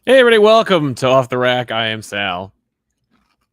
Hey everybody, welcome to Off the Rack. I am Sal.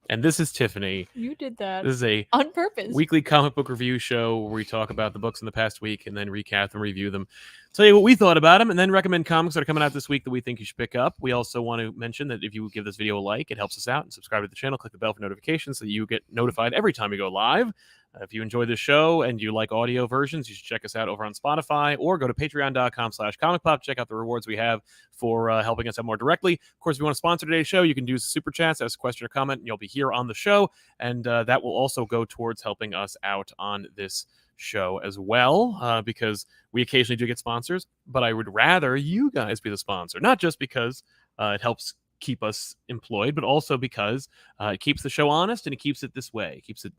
And this is Tiffany. You did that This is a on purpose. weekly comic book review show where we talk about the books in the past week and then recap and review them. Tell you what we thought about them and then recommend comics that are coming out this week that we think you should pick up. We also want to mention that if you give this video a like, it helps us out, and subscribe to the channel, click the bell for notifications so that you get notified every time we go live. If you enjoy this show and you like audio versions, you should check us out over on Spotify or go to patreon.com/comicpop. Check out the rewards we have for helping us out more directly. Of course, if you want to sponsor today's show, you can do super chats, ask a question or comment, and you'll be here on the show. And that will also go towards helping us out on this show as well, because we occasionally do get sponsors, but I would rather you guys be the sponsor, not just because it helps keep us employed, but also because it keeps the show honest and it keeps it this way. It keeps it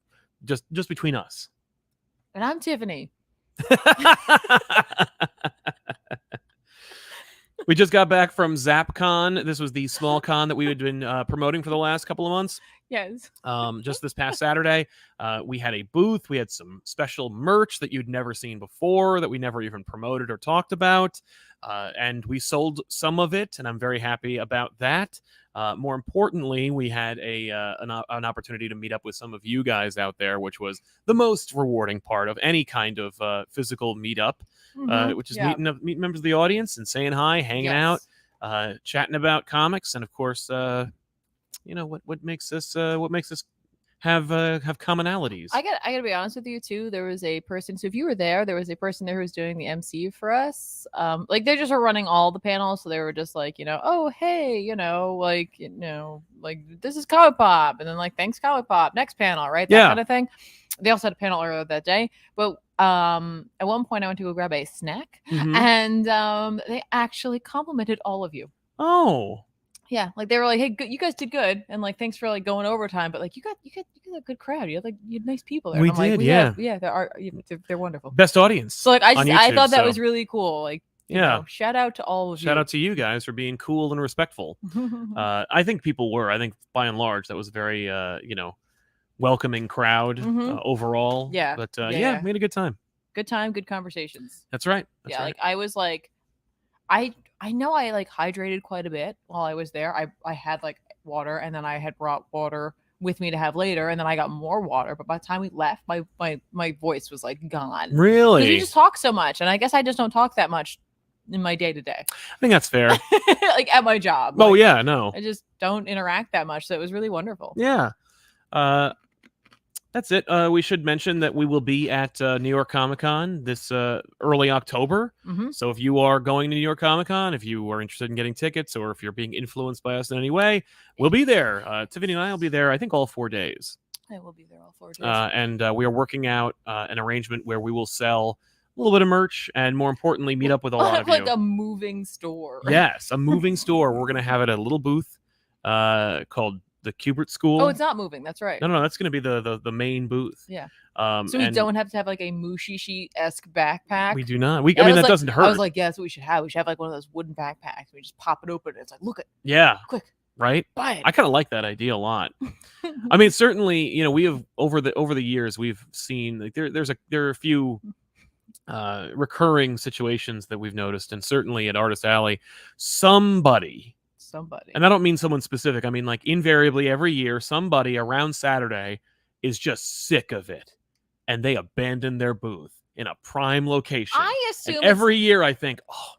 just between us. And I'm Tiffany. We just got back from Zapcon. This was the small con that we had been promoting for the last couple of months. Yes. Just this past Saturday, we had a booth. We had some special merch that you'd never seen before, that we never even promoted or talked about. And we sold some of it, and I'm very happy about that. More importantly, we had an opportunity to meet up with some of you guys out there, which was the most rewarding part of any kind of physical meetup, which is meeting members of the audience and saying hi, hanging out, chatting about comics, and of course, what makes us have commonalities. I gotta be honest with you too. There was a person. So if you were there was a person there who was doing the MC for us. Like they just were running all the panels, so they were just like, oh hey, like this is Comic Pop, and then like thanks Comic Pop, next panel, right? That kind of thing. They also had a panel earlier that day, but at one point I went to go grab a snack, and they actually complimented all of you. Oh. Yeah, like they were like, "Hey, you guys did good," and like, "Thanks for like going overtime." But like, you got a good crowd. You had nice people there. We did, yeah. They're wonderful. Best audience. So like, I thought that was really cool. Like, shout out to all of you. Shout out to you guys for being cool and respectful. I think people were. I think by and large that was a very welcoming crowd overall. Yeah, but we had a good time. Good time, good conversations. That's right. Like I was like, I know I like hydrated quite a bit while I was there. I had like water, and then I had brought water with me to have later, and then I got more water. But by the time we left, my voice was like gone. Really? Because you just talk so much, and I guess I just don't talk that much in my day to day. I think that's fair. Like at my job. Oh like, yeah, no. I just don't interact that much, so it was really wonderful. Yeah. That's it. We should mention that we will be at New York Comic Con this early October. So if you are going to New York Comic Con, if you are interested in getting tickets, or if you're being influenced by us in any way, we'll be there. Tiffany and I will be there, I think, all 4 days. I will be there all 4 days. And we are working out an arrangement where we will sell a little bit of merch and, more importantly, meet up with a lot of you. Like a moving store. Yes, a moving store. We're going to have it at a little booth called the Kubert School. Oh, it's not moving. That's right. No, that's going to be the main booth. Yeah. So we don't have to have like a Mushishi-esque backpack. We do not. That doesn't hurt. I was like, yeah, that's what we should have. We should have like one of those wooden backpacks. We just pop it open. And it's like, look at. Yeah. Quick. Right. Buy it. I kind of like that idea a lot. I mean, certainly, we have over the years we've seen like there are a few recurring situations that we've noticed, and certainly at Artist Alley, somebody, and I don't mean someone specific, I mean like invariably every year somebody around Saturday is just sick of it, and they abandon their booth in a prime location. I assume every year I think, oh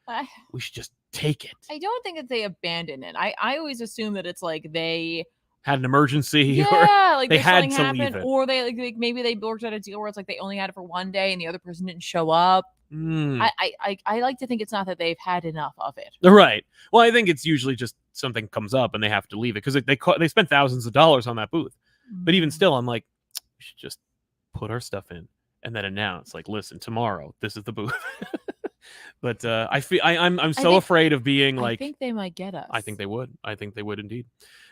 man, we should just take it. I don't think that they abandon it. I always assume that it's like they had an emergency, or like they had to happen, leave it, or they like maybe they worked out a deal where it's like they only had it for one day and the other person didn't show up. I like to think it's not that they've had enough of it. Right. Well, I think it's usually just something comes up and they have to leave it because they spent thousands of dollars on that booth. But even still, I'm like, we should just put our stuff in and then announce, like, listen, tomorrow this is the booth. But I'm so afraid of being like. I think they might get us. I think they would. I think they would indeed.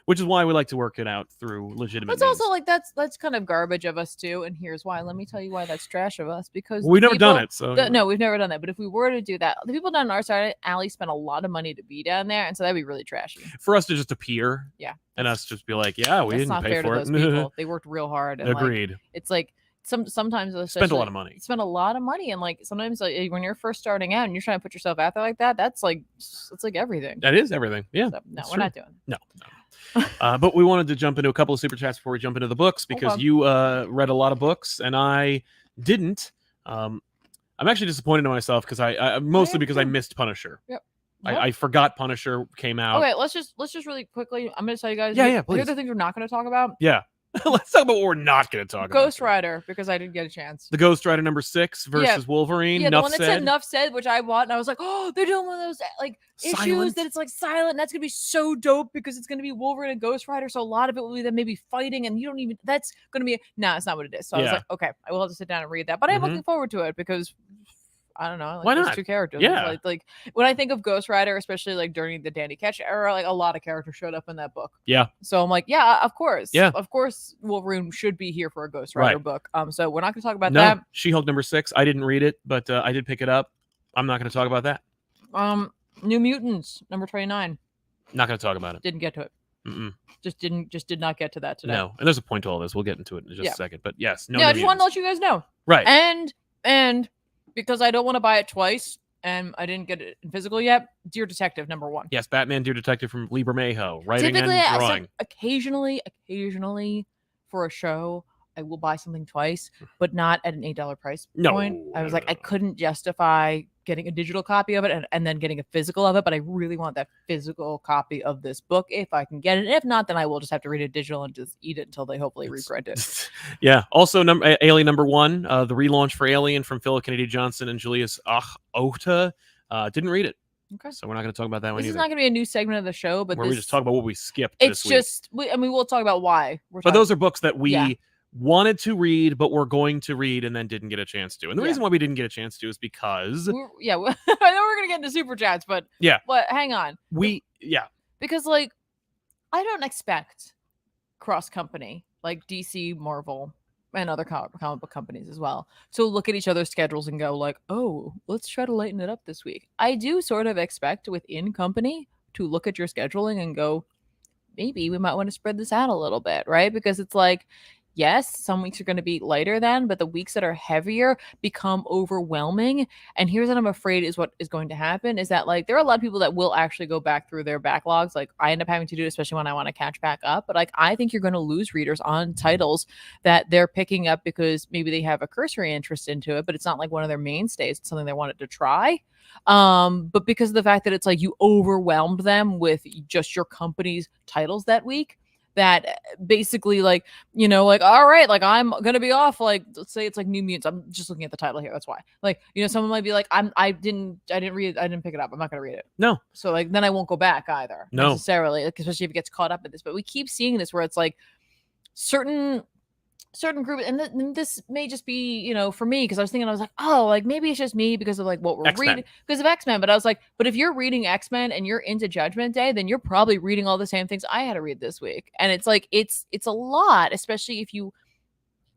Which is why we like to work it out through legitimate means. Also like that's kind of garbage of us too, and here's why. Let me tell you why that's trash of us, because we've never done it. So no, we've never done that. But if we were to do that, the people down in our side alley spent a lot of money to be down there, and so that'd be really trashy. For us to just appear, and us just be like, yeah, we didn't pay for it. Those people. They worked real hard. And agreed. It's like sometimes Spent a lot of money. Spend a lot of money, and like sometimes like, when you're first starting out and you're trying to put yourself out there like that, it's like everything. That is everything. Yeah. So, no, we're not doing it. No. But we wanted to jump into a couple of super chats before we jump into the books because you read a lot of books and I didn't. I'm actually disappointed in myself because I mostly because I missed Punisher. Yep. I forgot Punisher came out. Okay, let's just really quickly. I'm going to tell you guys. Yeah, please. Here are the things we're not going to talk about. Yeah. Let's talk about what we're not going to talk about. Ghost Rider, because I didn't get a chance. The Ghost Rider number 6 versus Wolverine. Yeah, the one that said "Nuff said," which I bought, and I was like, oh, they're doing one of those like issues that it's like silent, and that's gonna be so dope because it's gonna be Wolverine and Ghost Rider, so a lot of it will be them maybe fighting, and you don't even. That's gonna be it's not what it is. So I was like, okay, I will have to sit down and read that, but I'm looking forward to it because. I don't know. Like, why not? Those two characters. Yeah. Like when I think of Ghost Rider, especially like during the Danny Ketch era, like a lot of characters showed up in that book. Yeah. So I'm like, yeah, of course. Yeah. Of course, Wolverine should be here for a Ghost Rider book. So we're not going to talk about no, that. She-Hulk number 6. I didn't read it, but I did pick it up. I'm not going to talk about that. New Mutants number 29. Not going to talk about it. Didn't get to it. Mm-mm. Just did not get to that today. No, and there's a point to all this. We'll get into it in just a second. But yes, no. Yeah, I just want to let you guys know. Right. And because I don't want to buy it twice, and I didn't get it in physical yet. Dear Detective number 1. Yes, Batman, Dear Detective from Lee Bermejo, writing Typically, and drawing. Occasionally, for a show, I will buy something twice, but not at an $8 price point. I was I couldn't justify getting a digital copy of it and then getting a physical of it, but I really want that physical copy of this book if I can get it. If not, then I will just have to read it digital and just eat it until they hopefully reprint it. Yeah. Also, Alien number 1, the relaunch for Alien from Philip Kennedy Johnson and Julius Ota. Didn't read it. Okay. So we're not going to talk about that one either. This is not going to be a new segment of the show, but where we just talk about what we skipped it's this week. we'll talk about why. But those are books that we wanted to read, but we're going to read and then didn't get a chance to. And the reason why we didn't get a chance to is because... I know we're going to get into super chats, but... Yeah. But hang on. Because, like, I don't expect cross-company, like DC, Marvel, and other comic book companies as well, to look at each other's schedules and go, like, oh, let's try to lighten it up this week. I do sort of expect within company to look at your scheduling and go, maybe we might want to spread this out a little bit, right? Because it's like... Yes, some weeks are going to be lighter then, but the weeks that are heavier become overwhelming. And here's what I'm afraid is what is going to happen is that like there are a lot of people that will actually go back through their backlogs. Like I end up having to do it, especially when I want to catch back up. But like I think you're going to lose readers on titles that they're picking up because maybe they have a cursory interest into it, but it's not like one of their mainstays. It's something they wanted to try. But because of the fact that it's like you overwhelmed them with just your company's titles that week, that basically like, you know, like, all right, like I'm going to be off. Like, let's say it's like New Mutants. I'm just looking at the title here. That's why, like, you know, someone might be like, I didn't read it. I didn't pick it up. I'm not going to read it. No. So like, then I won't go back either no. necessarily, like, especially if it gets caught up in this, but we keep seeing this where it's like certain group, and this may just be, you know, for me, because I was like, oh, like maybe it's just me because of like what we're reading because of X-Men. But I was like, but if you're reading X-Men and you're into Judgment Day, then you're probably reading all the same things I had to read this week. And it's like it's a lot, especially if you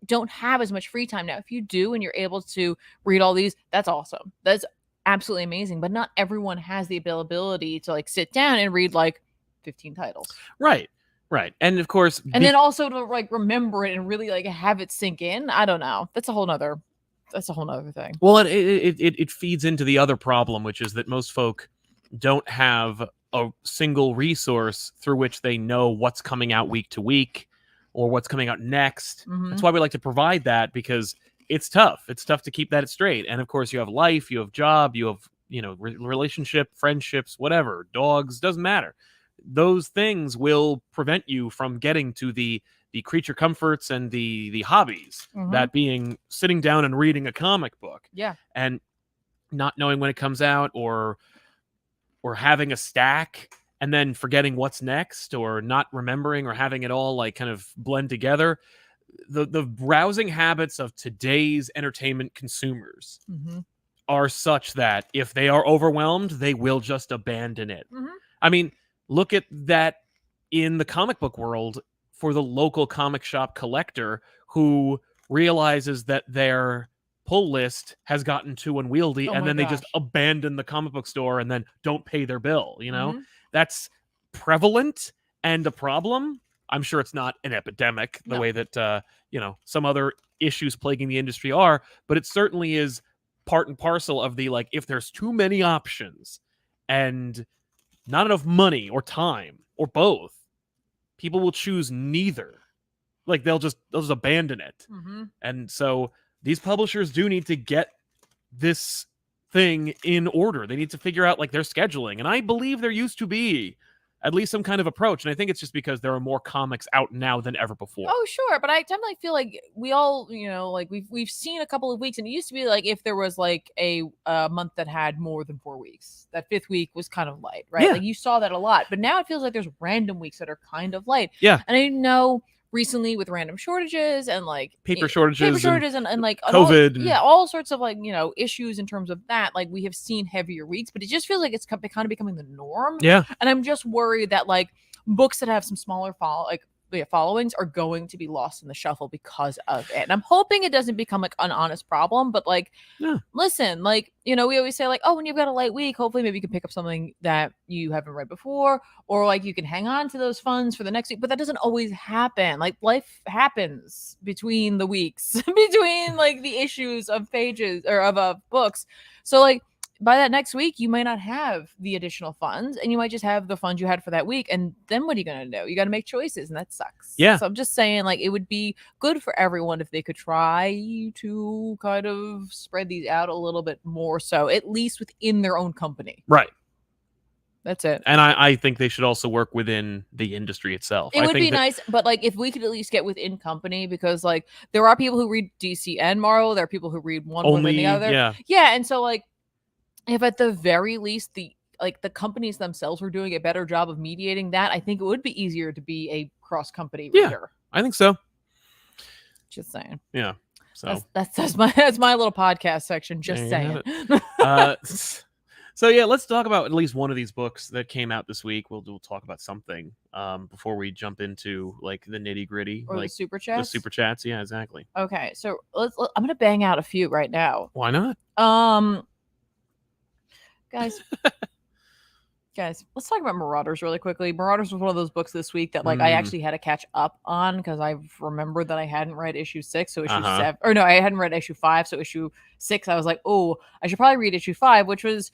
don't have as much free time. Now, if you do and you're able to read all these, that's awesome. That's absolutely amazing. But not everyone has the availability to like sit down and read like 15 titles. Right. And of course, and then also to like remember it and really like have it sink in. I don't know. That's a whole nother thing. Well, it feeds into the other problem, which is that most folk don't have a single resource through which they know what's coming out week to week or what's coming out next. Mm-hmm. That's why we like to provide that, because it's tough. It's tough to keep that straight. And of course, you have life, you have job, you have, you know, relationship, friendships, whatever, dogs, doesn't matter. Those things will prevent you from getting to the creature comforts and the hobbies, that being sitting down and reading a comic book. Yeah. And not knowing when it comes out, or having a stack and then forgetting what's next, or not remembering, or having it all like kind of blend together. The browsing habits of today's entertainment consumers are such that if they are overwhelmed, they will just abandon it. I mean, look at that in the comic book world for the local comic shop collector who realizes that their pull list has gotten too unwieldy, and then they just abandon the comic book store and then don't pay their bill. You know, that's prevalent and a problem. I'm sure it's not an epidemic the way that, you know, some other issues plaguing the industry are, but it certainly is part and parcel of the, like, if there's too many options and not enough money or time or both, people will choose neither. Like, they'll just abandon it. And so these publishers do need to get this thing in order. They need to figure out, like, their scheduling. And I believe there used to be at least some kind of approach. And I think it's just because there are more comics out now than ever before. Oh, sure. But I definitely feel like we all, like we've seen a couple of weeks, and it used to be like if there was like a month that had more than 4 weeks, that fifth week was kind of light, right? Yeah. Like you saw that a lot. But now it feels like there's random weeks that are kind of light. Yeah. And I know recently with random shortages and like paper shortages and like COVID. all sorts of like, issues in terms of that. Like we have seen heavier weeks, but it just feels like it's kind of becoming the norm. Yeah. And I'm just worried that like books that have some smaller followings are going to be lost in the shuffle because of it. And I'm hoping it doesn't become like an honest problem, but like, listen, like, we always say like, oh, when you've got a light week, hopefully maybe you can pick up something that you haven't read before, or like you can hang on to those funds for the next week, but that doesn't always happen. Like life happens between the weeks, between like the issues of pages or of books. So like, by that next week, you might not have the additional funds, and you might just have the funds you had for that week. And then what are you going to do? You got to make choices, and that sucks. Yeah. So I'm just saying, like, it would be good for everyone if they could try to kind of spread these out a little bit more, so at least within their own company. Right. That's it. And I think they should also work within the industry itself. It would be nice, but like if we could at least get within company, because like there are people who read DC and Marvel, there are people who read one more than the other. Yeah, and so like, if at the very least the companies themselves were doing a better job of mediating that, I think it would be easier to be a cross-company reader. I think so. Just saying. Yeah. So that's my little podcast section. Just saying. So yeah, let's talk about at least one of these books that came out this week. We'll talk about something before we jump into like the nitty-gritty, or like the super chats. The super chats, yeah, exactly. Okay, so I'm gonna bang out a few right now. Why not? Guys, let's talk about Marauders really quickly. Marauders was one of those books this week that like I actually had to catch up on because I remembered that I hadn't read issue 6, so issue 7, or no, I hadn't read issue 5, so issue 6 I was like, oh, I should probably read issue 5, which was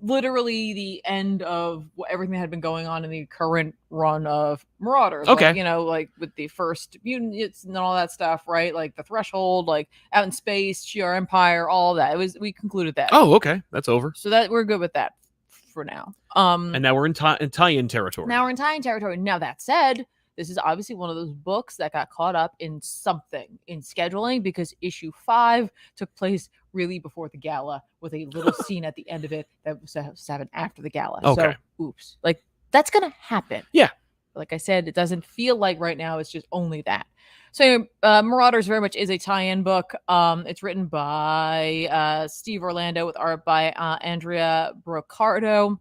literally the end of everything that had been going on in the current run of Marauders. Okay. Like, like with the first mutants and all that stuff, right? Like the Threshold, like out in space, Shi'ar Empire, all of that. We concluded that. Oh, okay. That's over. So that we're good with that for now. And now we're in tie-in territory. Now that said, this is obviously one of those books that got caught up in something in scheduling, because issue 5 took place really before the gala with a little scene at the end of it that was supposed to happen after the gala. Okay. So, oops. Like, that's going to happen. Yeah. Like I said, it doesn't feel like right now it's just only that. So Marauders very much is a tie-in book. It's written by Steve Orlando with art by Andrea Brocardo.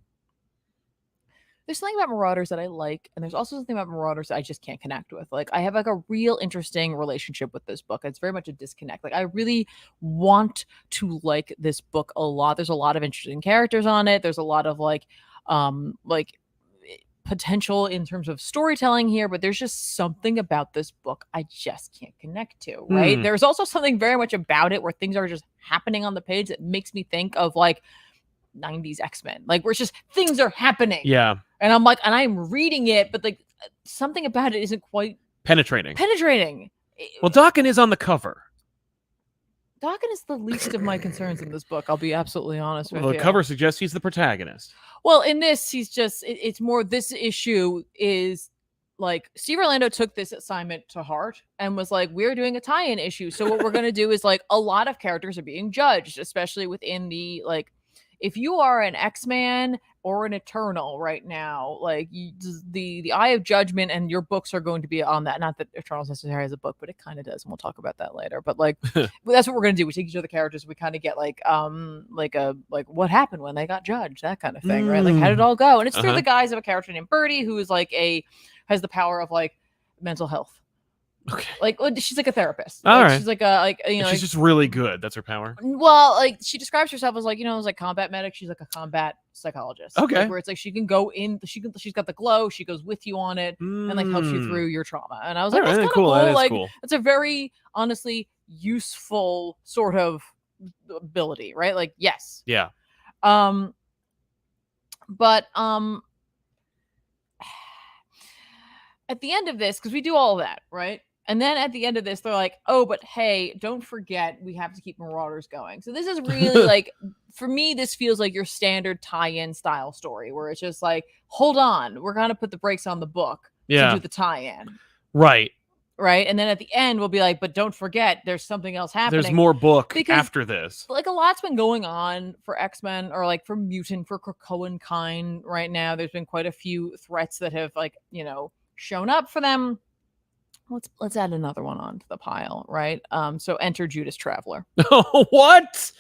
There's something about Marauders that I like, and there's also something about Marauders that I just can't connect with. Like, I have like a real interesting relationship with this book. It's very much a disconnect. Like, I really want to like this book a lot. There's a lot of interesting characters on it. There's a lot of like potential in terms of storytelling here, but there's just something about this book I just can't connect to, right? There's also something very much about it where things are just happening on the page that makes me think of like 90s X-Men, like where it's just things are happening. Yeah. And I'm like, and I'm reading it, but like something about it isn't quite penetrating. Well, Daken is on the cover. Daken is the least of my concerns in this book. I'll be absolutely honest with you. The cover suggests he's the protagonist. Well, in this, he's just, it's more, this issue is like, Steve Orlando took this assignment to heart and was like, we're doing a tie-in issue. So what we're going to do is like, a lot of characters are being judged, especially within the, like, if you are an X-Man or an Eternal right now, like the Eye of Judgment and your books are going to be on that. Not that Eternals necessarily has a book, but it kind of does, and we'll talk about that later. But like, that's what we're going to do. We take each of the characters. We kind of get like what happened when they got judged, that kind of thing, right? Like, how did it all go? And it's through the guise of a character named Birdie, who is like has the power of like mental health. Okay. Like, she's like a therapist. All like, right. She's like a she's just really good. That's her power. Well, like, she describes herself as like, as like combat medic. She's like a combat psychologist. Okay. Like, where it's like she can go in. She's got the glow. She goes with you on it and like helps you through your trauma. And I was like, that's kind of cool. That is like, cool. That's a very honestly useful sort of ability, right? Like, yes. Yeah. But at the end of this, because we do all of that, right? And then at the end of this, they're like, oh, but hey, don't forget, we have to keep Marauders going. So this is really like, for me, this feels like your standard tie-in style story where it's just like, hold on, we're going to put the brakes on the book to do the tie-in. Right. Right. And then at the end, we'll be like, but don't forget, there's something else happening. There's more book after this. Like, a lot's been going on for X-Men, or like for Mutant, for Krakoan kind right now. There's been quite a few threats that have, like, you know, shown up for them. Let's add another one onto the pile, right? So enter Judas Traveler. Oh, what?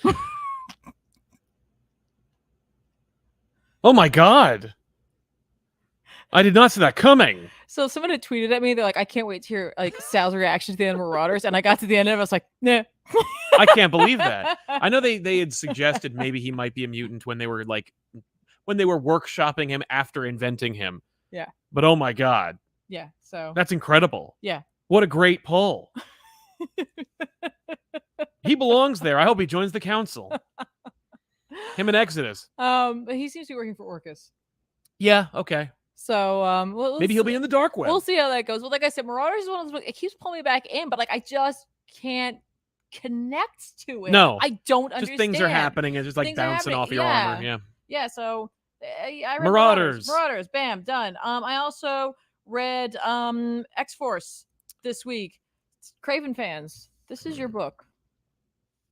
Oh my God. I did not see that coming. So someone had tweeted at me, they're like, I can't wait to hear like Sal's reaction to the end of Marauders. And I got to the end of it, I was like, nah. I can't believe that. I know they had suggested maybe he might be a mutant when they were workshopping him after inventing him. Yeah. But oh my God. Yeah. So that's incredible. Yeah. What a great pull. He belongs there. I hope he joins the council. Him and Exodus. But he seems to be working for Orcus. Yeah, okay. So maybe he'll be in the dark web. We'll see how that goes. Well, like I said, Marauders is one of those books, it keeps pulling me back in, but like I just can't connect to it. No. I don't understand. Just things are happening. It's just like bouncing off your armor. Yeah. Yeah, so I read Marauders. Bam, done. I also read X-Force this week. Craven fans, this is your book.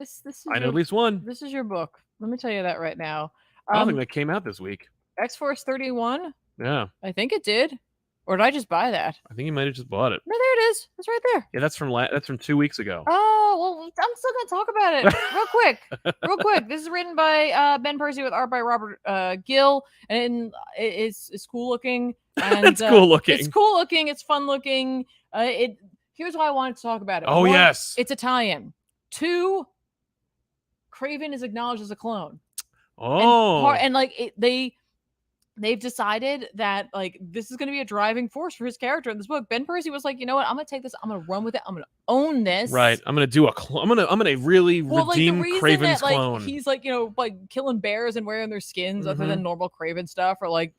This is I know at least one. This is your book. Let me tell you that right now. I don't think that came out this week. X-Force 31? Yeah. I think it did. Or did I just buy that? I think you might have just bought it. No, there it is. It's right there. Yeah, that's from 2 weeks ago. Oh, well, I'm still going to talk about it real quick. Real quick. This is written by Ben Percy with art by Robert Gill. And it's cool looking. And, it's cool looking. It's cool looking. It's fun looking. Here's why I wanted to talk about it. Oh, One, yes. It's a tie-in. 2, Craven is acknowledged as a clone. Oh. And like they've decided that like this is going to be a driving force for his character in this book. Ben Percy was like, you know what? I'm going to take this. I'm going to run with it. I'm going to own this. Right. I'm going to do I'm going to really redeem Craven's clone. He's like, you know, like killing bears and wearing their skins other than normal Craven stuff, or like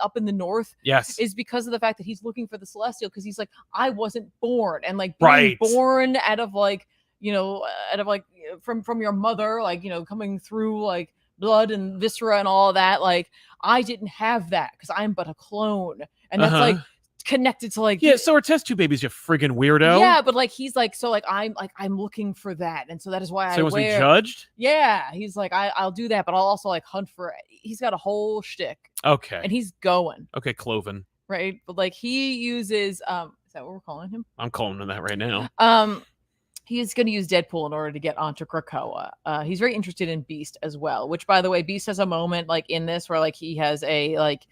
up in the north. Yes. Is because of the fact that he's looking for the Celestial, because he's like, I wasn't born, and like being born out of like, you know, from your mother, like, you know, coming through like blood and viscera and all of that, like I didn't have that because I'm but a clone, and that's like connected to like so are test tube babies, you friggin' weirdo. Yeah, but like he's like, so like I'm looking for that, and so that is why he wants to be judged. Yeah, he's like, I'll do that, but I'll also like hunt for it. He's got a whole shtick. Okay, and he's going. Okay, Cloven. Right, but like he uses is that what we're calling him? I'm calling him that right now. He's going to use Deadpool in order to get onto Krakoa. He's very interested in Beast as well, which, by the way, Beast has a moment like in this where like he has a like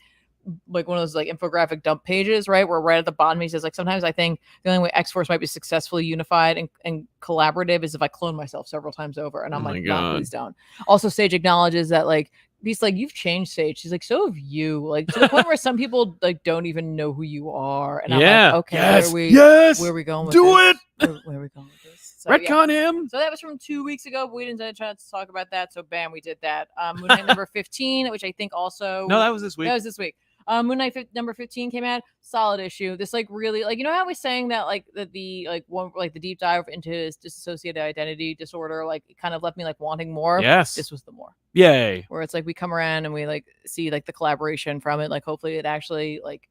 one of those like infographic dump pages, right? Where right at the bottom he says like, sometimes I think the only way X-Force might be successfully unified and collaborative is if I clone myself several times over. And I'm like, no, please don't. Also, Sage acknowledges that like Beast's like, you've changed, Sage. She's like, so have you. Like to the point where some people like don't even know who you are. And I'm like, okay, where are we going with this? Where are we going with this? So, retcon him. So that was from 2 weeks ago, but we didn't get a chance to talk about that. So bam, we did that. Moon Knight number 15, which I think also that was this week. That was this week. Moon Knight number 15 came out. Solid issue. This like really like, you know how we're saying that like the like one like the deep dive into his dissociated identity disorder like it kind of left me like wanting more. Yes, this was the more. Yay. Where it's like we come around and we like see like the collaboration from it. Like hopefully it actually like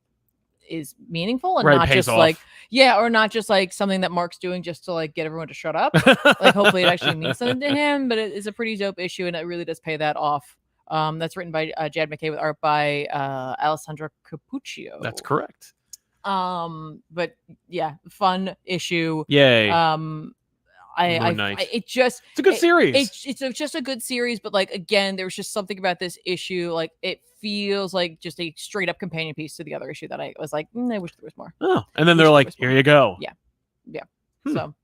is meaningful and not just like or not just like something that Mark's doing just to like get everyone to shut up. Like hopefully it actually means something to him. But it is a pretty dope issue and it really does pay that off. That's written by Jad McKay with art by Alessandra Capuccio. That's correct. But yeah, fun issue. Yay. It's a good series. It's just a good series, but like again, there was just something about this issue. Like it feels like just a straight up companion piece to the other issue that I was like, I wish there was more. Oh, and then they're like, here you go. Yeah. So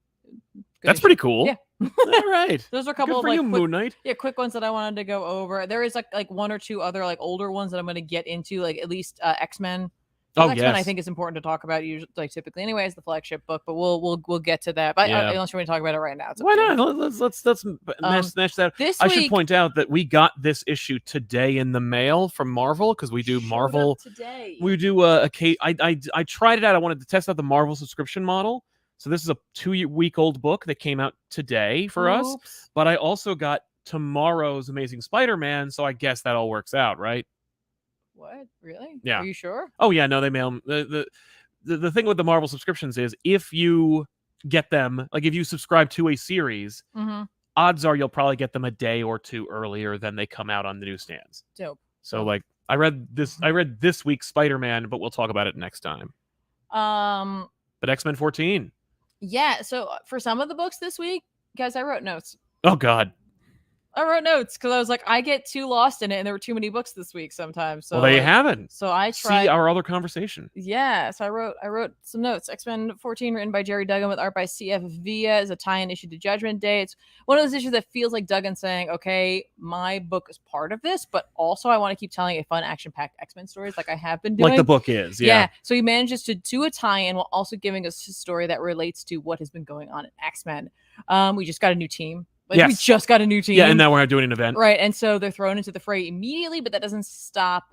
that's pretty cool. Yeah. All right. Those are a couple of like Moon Knight. Quick ones that I wanted to go over. There is like one or two other like older ones that I'm going to get into, like at least X-Men Oh, X-Men, I yes. think is important to talk about. Usually, like typically, anyway, as the flagship book. But we'll get to that. But Yeah. unless you want to talk about it right now, it's up Why to you. not? Let's smash that. This I week, should point out that we got this issue today in the mail from Marvel because we do showed Marvel. up today. We do a case. I tried it out. I wanted to test out the Marvel subscription model. So this is a 2-week-old book that came out today for us. Oops. But I also got tomorrow's Amazing Spider-Man. So I guess that all works out, right? What? Really? Yeah. Are you sure? Oh yeah, no, they mail the thing with the Marvel subscriptions is if you get them, like if you subscribe to a series, odds are you'll probably get them a day or two earlier than they come out on the newsstands. Dope. So like I read this week's Spider-Man, but we'll talk about it next time. But X-Men 14. Yeah, so for some of the books this week, guys, I wrote notes. Oh God. I wrote notes because I was like, I get too lost in it, and there were too many books this week sometimes. So Well, they haven't. So I tried. See our other conversation. Yeah, so I wrote some notes. X-Men 14, written by Jerry Duggan with art by C.F. Villa, is a tie-in issue to Judgment Day. It's one of those issues that feels like Duggan saying, okay, my book is part of this, but also I want to keep telling a fun, action-packed X-Men stories like I have been doing. Like the book is, yeah. So he manages to do a tie-in while also giving us a story that relates to what has been going on in X-Men. We just got a new team. Like, yes. We just got a new team. Yeah, and now we're doing an event. Right, and so they're thrown into the fray immediately, but that doesn't stop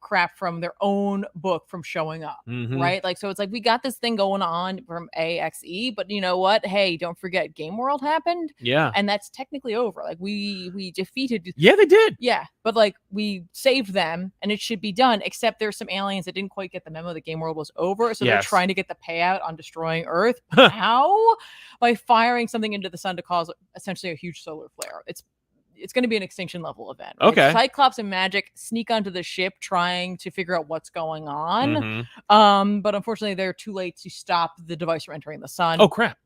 crap from their own book from showing up, right? Like, so it's like, we got this thing going on from AXE, but you know what? Hey, don't forget, Game World happened. Yeah. And that's technically over. Like, we defeated... Yeah, they did. Yeah, but like, we saved them, and it should be done, except there's some aliens that didn't quite get the memo that Game World was over, so they're trying to get the payout on destroying Earth. How? By firing something into the sun to cause essentially a huge solar flare. It's going to be an extinction level event. Right? Okay. Cyclops and Magic sneak onto the ship trying to figure out what's going on. But unfortunately, they're too late to stop the device from entering the sun. Oh crap.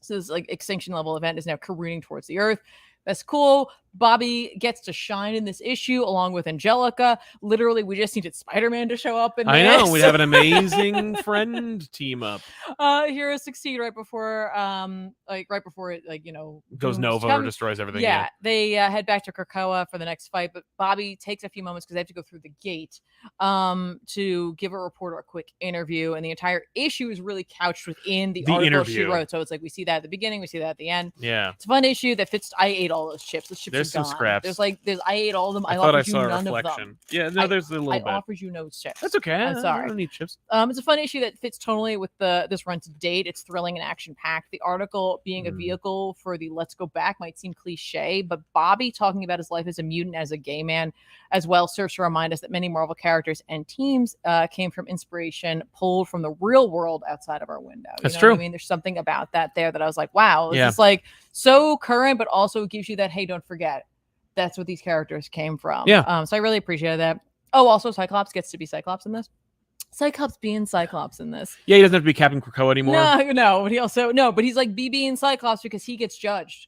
So this like extinction level event is now careening towards the Earth. That's cool. Bobby gets to shine in this issue along with Angelica. Literally, we just needed Spider-Man to show up in this. I know. We'd have an amazing friend team up. Heroes succeed right before it, like, you know, goes Nova or destroys everything. Yeah, they head back to Krakoa for the next fight, but Bobby takes a few moments because they have to go through the gate to give a reporter a quick interview, and the entire issue is really couched within the article interview she wrote. So it's like we see that at the beginning, we see that at the end. Yeah, it's a fun issue that fits. I ate all those chips. Those chips there's some gone. scraps. I ate all of them. I thought I offered saw you a none reflection. of them. Yeah, no, there's a little bit. I offered you no chips. That's okay. I'm sorry. I don't need chips. It's a fun issue that fits tonally with this run to date. It's thrilling and action-packed. The article being a vehicle for the Let's Go Back might seem cliche, but Bobby talking about his life as a mutant, as a gay man, as well, serves to remind us that many Marvel characters and teams came from inspiration pulled from the real world outside of our window. That's true. true. I mean, there's something about that there that I was like, wow, it's just like so current, but also gives you that, hey, don't forget, that's what these characters came from. Yeah. So I really appreciated that. Oh, also Cyclops gets to be Cyclops in this. Cyclops being Cyclops in this. Yeah, he doesn't have to be Captain Krakoa anymore. No, but he also but he's like BB and Cyclops because he gets judged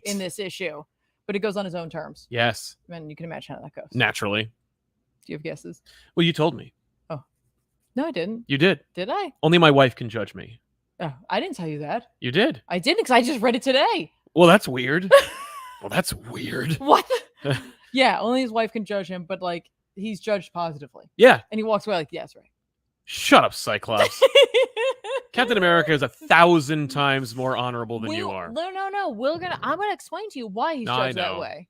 in this issue, but it goes on his own terms. Yes, and you can imagine how that goes. Naturally. Do you have guesses? Well, you told me. Oh, no, I didn't. You did. Did I? Only my wife can judge me. Oh, I didn't tell you that. You did. I didn't because I just read it today. Well, that's weird. What? Yeah, only his wife can judge him, but like he's judged positively. Yeah. And he walks away like, yes, right. Shut up, Cyclops. Captain America is 1,000 times more honorable than you are. No. I'm gonna explain to you why he's judged that way.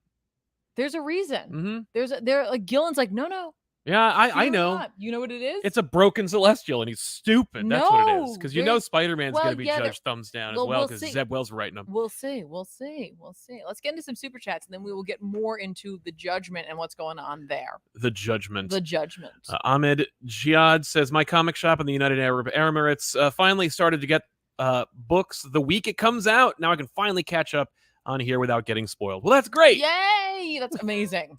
There's a reason. There like Gillen's like, no. Yeah, I know. Not. You know what it is? It's a broken Celestial, and he's stupid. That's what it is. Because you know Spider-Man's going to be judged thumbs down as well, because Zeb Wells writing them. We'll see. Let's get into some super chats, and then we will get more into the Judgment and what's going on there. The Judgment. Ahmed Jihad says, my comic shop in the United Arab Emirates finally started to get books the week it comes out. Now I can finally catch up on here without getting spoiled. Well, that's great. Yay! That's amazing.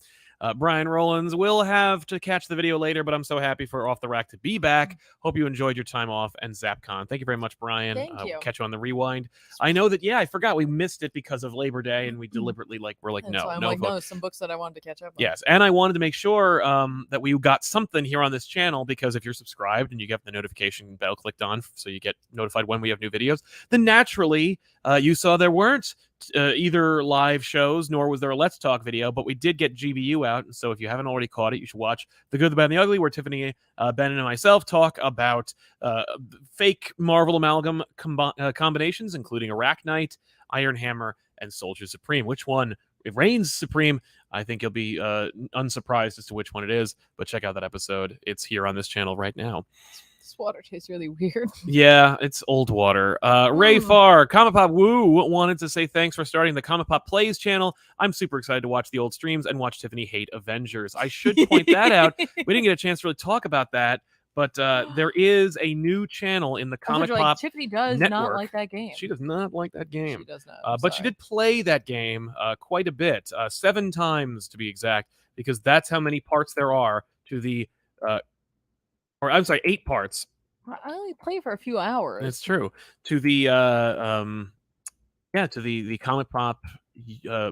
Brian Rollins will have to catch the video later, but I'm so happy for Off the Rack to be back. Hope you enjoyed your time off and Zapcon. Thank you very much, Brian. Thank you. We'll catch you on the rewind. I know that, I forgot we missed it because of Labor Day, and we deliberately we're like, no. Some books that I wanted to catch up on. Yes, and I wanted to make sure that we got something here on this channel, because if you're subscribed and you get the notification bell clicked on so you get notified when we have new videos, then naturally you saw there weren't either live shows, nor was there a Let's Talk video, but we did get GBU out. And so if you haven't already caught it, you should watch The Good, the Bad, and the Ugly, where Tiffany, Ben, and myself talk about fake Marvel amalgam combinations, including Arachnite, Iron Hammer, and Soldier Supreme. Which one reigns supreme? I think you'll be unsurprised as to which one it is, but check out that episode. It's here on this channel right now. This water tastes really weird. Yeah, it's old water. Ray Farr, ComicPop Woo wanted to say thanks for starting the ComicPop Plays channel. I'm super excited to watch the old streams and watch Tiffany hate Avengers. I should point that out. We didn't get a chance to really talk about that, but there is a new channel in the ComicPop Tiffany does network. Not like that game. She does not like that game. She does not. But she did play that game quite a bit, 7 times to be exact, because that's how many parts there are to the, or I'm sorry, 8 parts. I only play for a few hours. It's true. To the to the ComicPop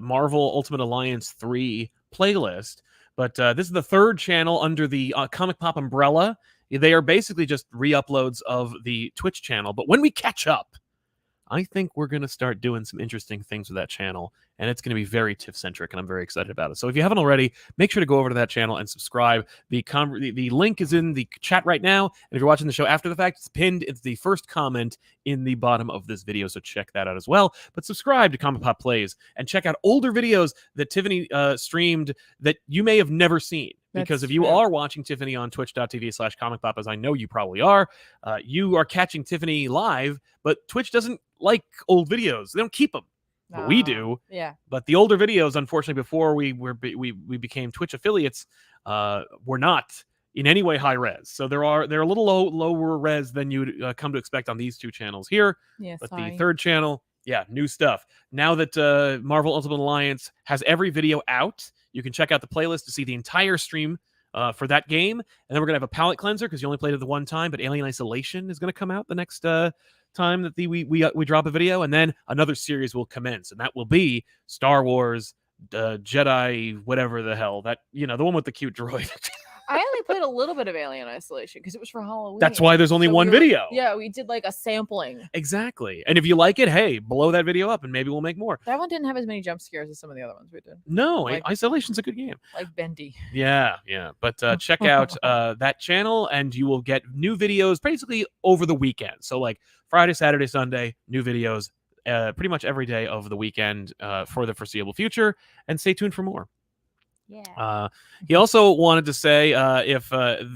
Marvel Ultimate Alliance 3 playlist. But this is the 3rd channel under the ComicPop umbrella. They are basically just re-uploads of the Twitch channel. But when we catch up, I think we're going to start doing some interesting things with that channel, and it's going to be very Tiff-centric, and I'm very excited about it. So if you haven't already, make sure to go over to that channel and subscribe. The link is in the chat right now, and if you're watching the show after the fact, it's pinned. It's the first comment in the bottom of this video, so check that out as well. But subscribe to ComicPop Plays, and check out older videos that Tiffany streamed that you may have never seen. Because if you are watching Tiffany on twitch.tv/comicpop, as I know you probably are, you are catching Tiffany live, but Twitch doesn't like old videos. They don't keep them. But we do. Yeah. But the older videos, unfortunately, before we became Twitch affiliates, were not in any way high res. So they're a little lower res than you'd come to expect on these 2 channels here. Yes. But the 3rd channel, yeah, new stuff. Now that Marvel Ultimate Alliance has every video out, you can check out the playlist to see the entire stream for that game. And then we're going to have a palette cleanser because you only played it the one time, but Alien Isolation is going to come out the next time that we drop a video. And then another series will commence, and that will be Star Wars Jedi, whatever the hell. That, the one with the cute droid. I only played a little bit of Alien Isolation because it was for Halloween. That's why there's only one video. Yeah, we did like a sampling. Exactly. And if you like it, hey, blow that video up and maybe we'll make more. That one didn't have as many jump scares as some of the other ones we did. No, Isolation's a good game. Like Bendy. Yeah. But check out that channel, and you will get new videos basically over the weekend. So like Friday, Saturday, Sunday, new videos pretty much every day of the weekend for the foreseeable future. And stay tuned for more. Yeah. He also wanted to say if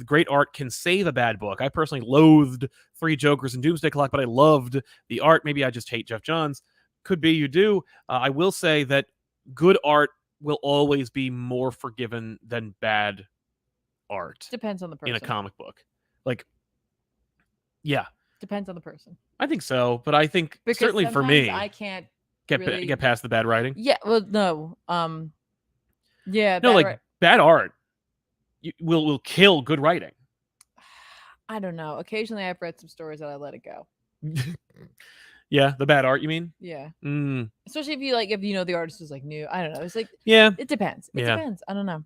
great art can save a bad book. I personally loathed 3 Jokers and Doomsday Clock, but I loved the art. Maybe I just hate Jeff Johns. Could be you do. I will say that good art will always be more forgiven than bad art. Depends on the person. In a comic book. Like, yeah. Depends on the person. I think so, but I think because certainly for me, I can't get past the bad writing. Yeah, well, no. Yeah, no, like bad art will kill good writing. I don't know. Occasionally, I've read some stories that I let it go. Yeah, the bad art, you mean? Yeah. Mm. Especially if you know the artist is like new. I don't know. It's like it depends. It depends. I don't know.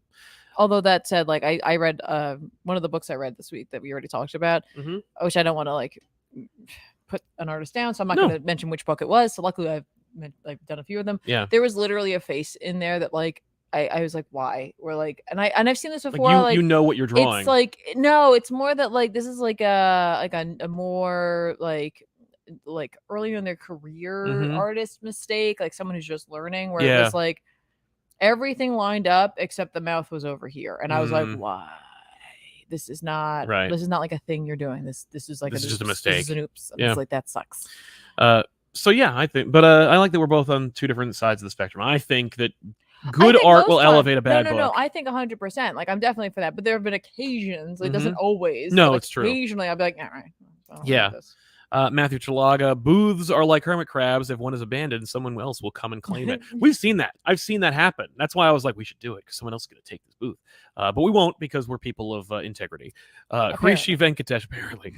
Although that said, like I read one of the books I read this week that we already talked about, which I don't want to like put an artist down, so I'm not going to mention which book it was. So luckily, I've done a few of them. Yeah. There was literally a face in there that like. I was like, why? Or like, and I've seen this before. Like you know what you're drawing. It's like no, it's more that like this is like a more like earlier in their career artist mistake, like someone who's just learning. Where it was like everything lined up except the mouth was over here, and I was like, why? This is not right. This is not like a thing you're doing. This is like just a mistake. This is an oops. And it's like that sucks. So yeah, I think, but I like that we're both on 2 different sides of the spectrum. I think that good art will elevate a bad book. No, I think 100%. Like I'm definitely for that, but there have been occasions. It doesn't always. No, like, it's true. Occasionally, I'll be like, all right. Yeah. Matthew Chalaga, booths are like hermit crabs. If one is abandoned, someone else will come and claim it. We've seen that. I've seen that happen. That's why I was like, we should do it because someone else is going to take this booth. But we won't because we're people of integrity. Hrishi Venkatesh, apparently.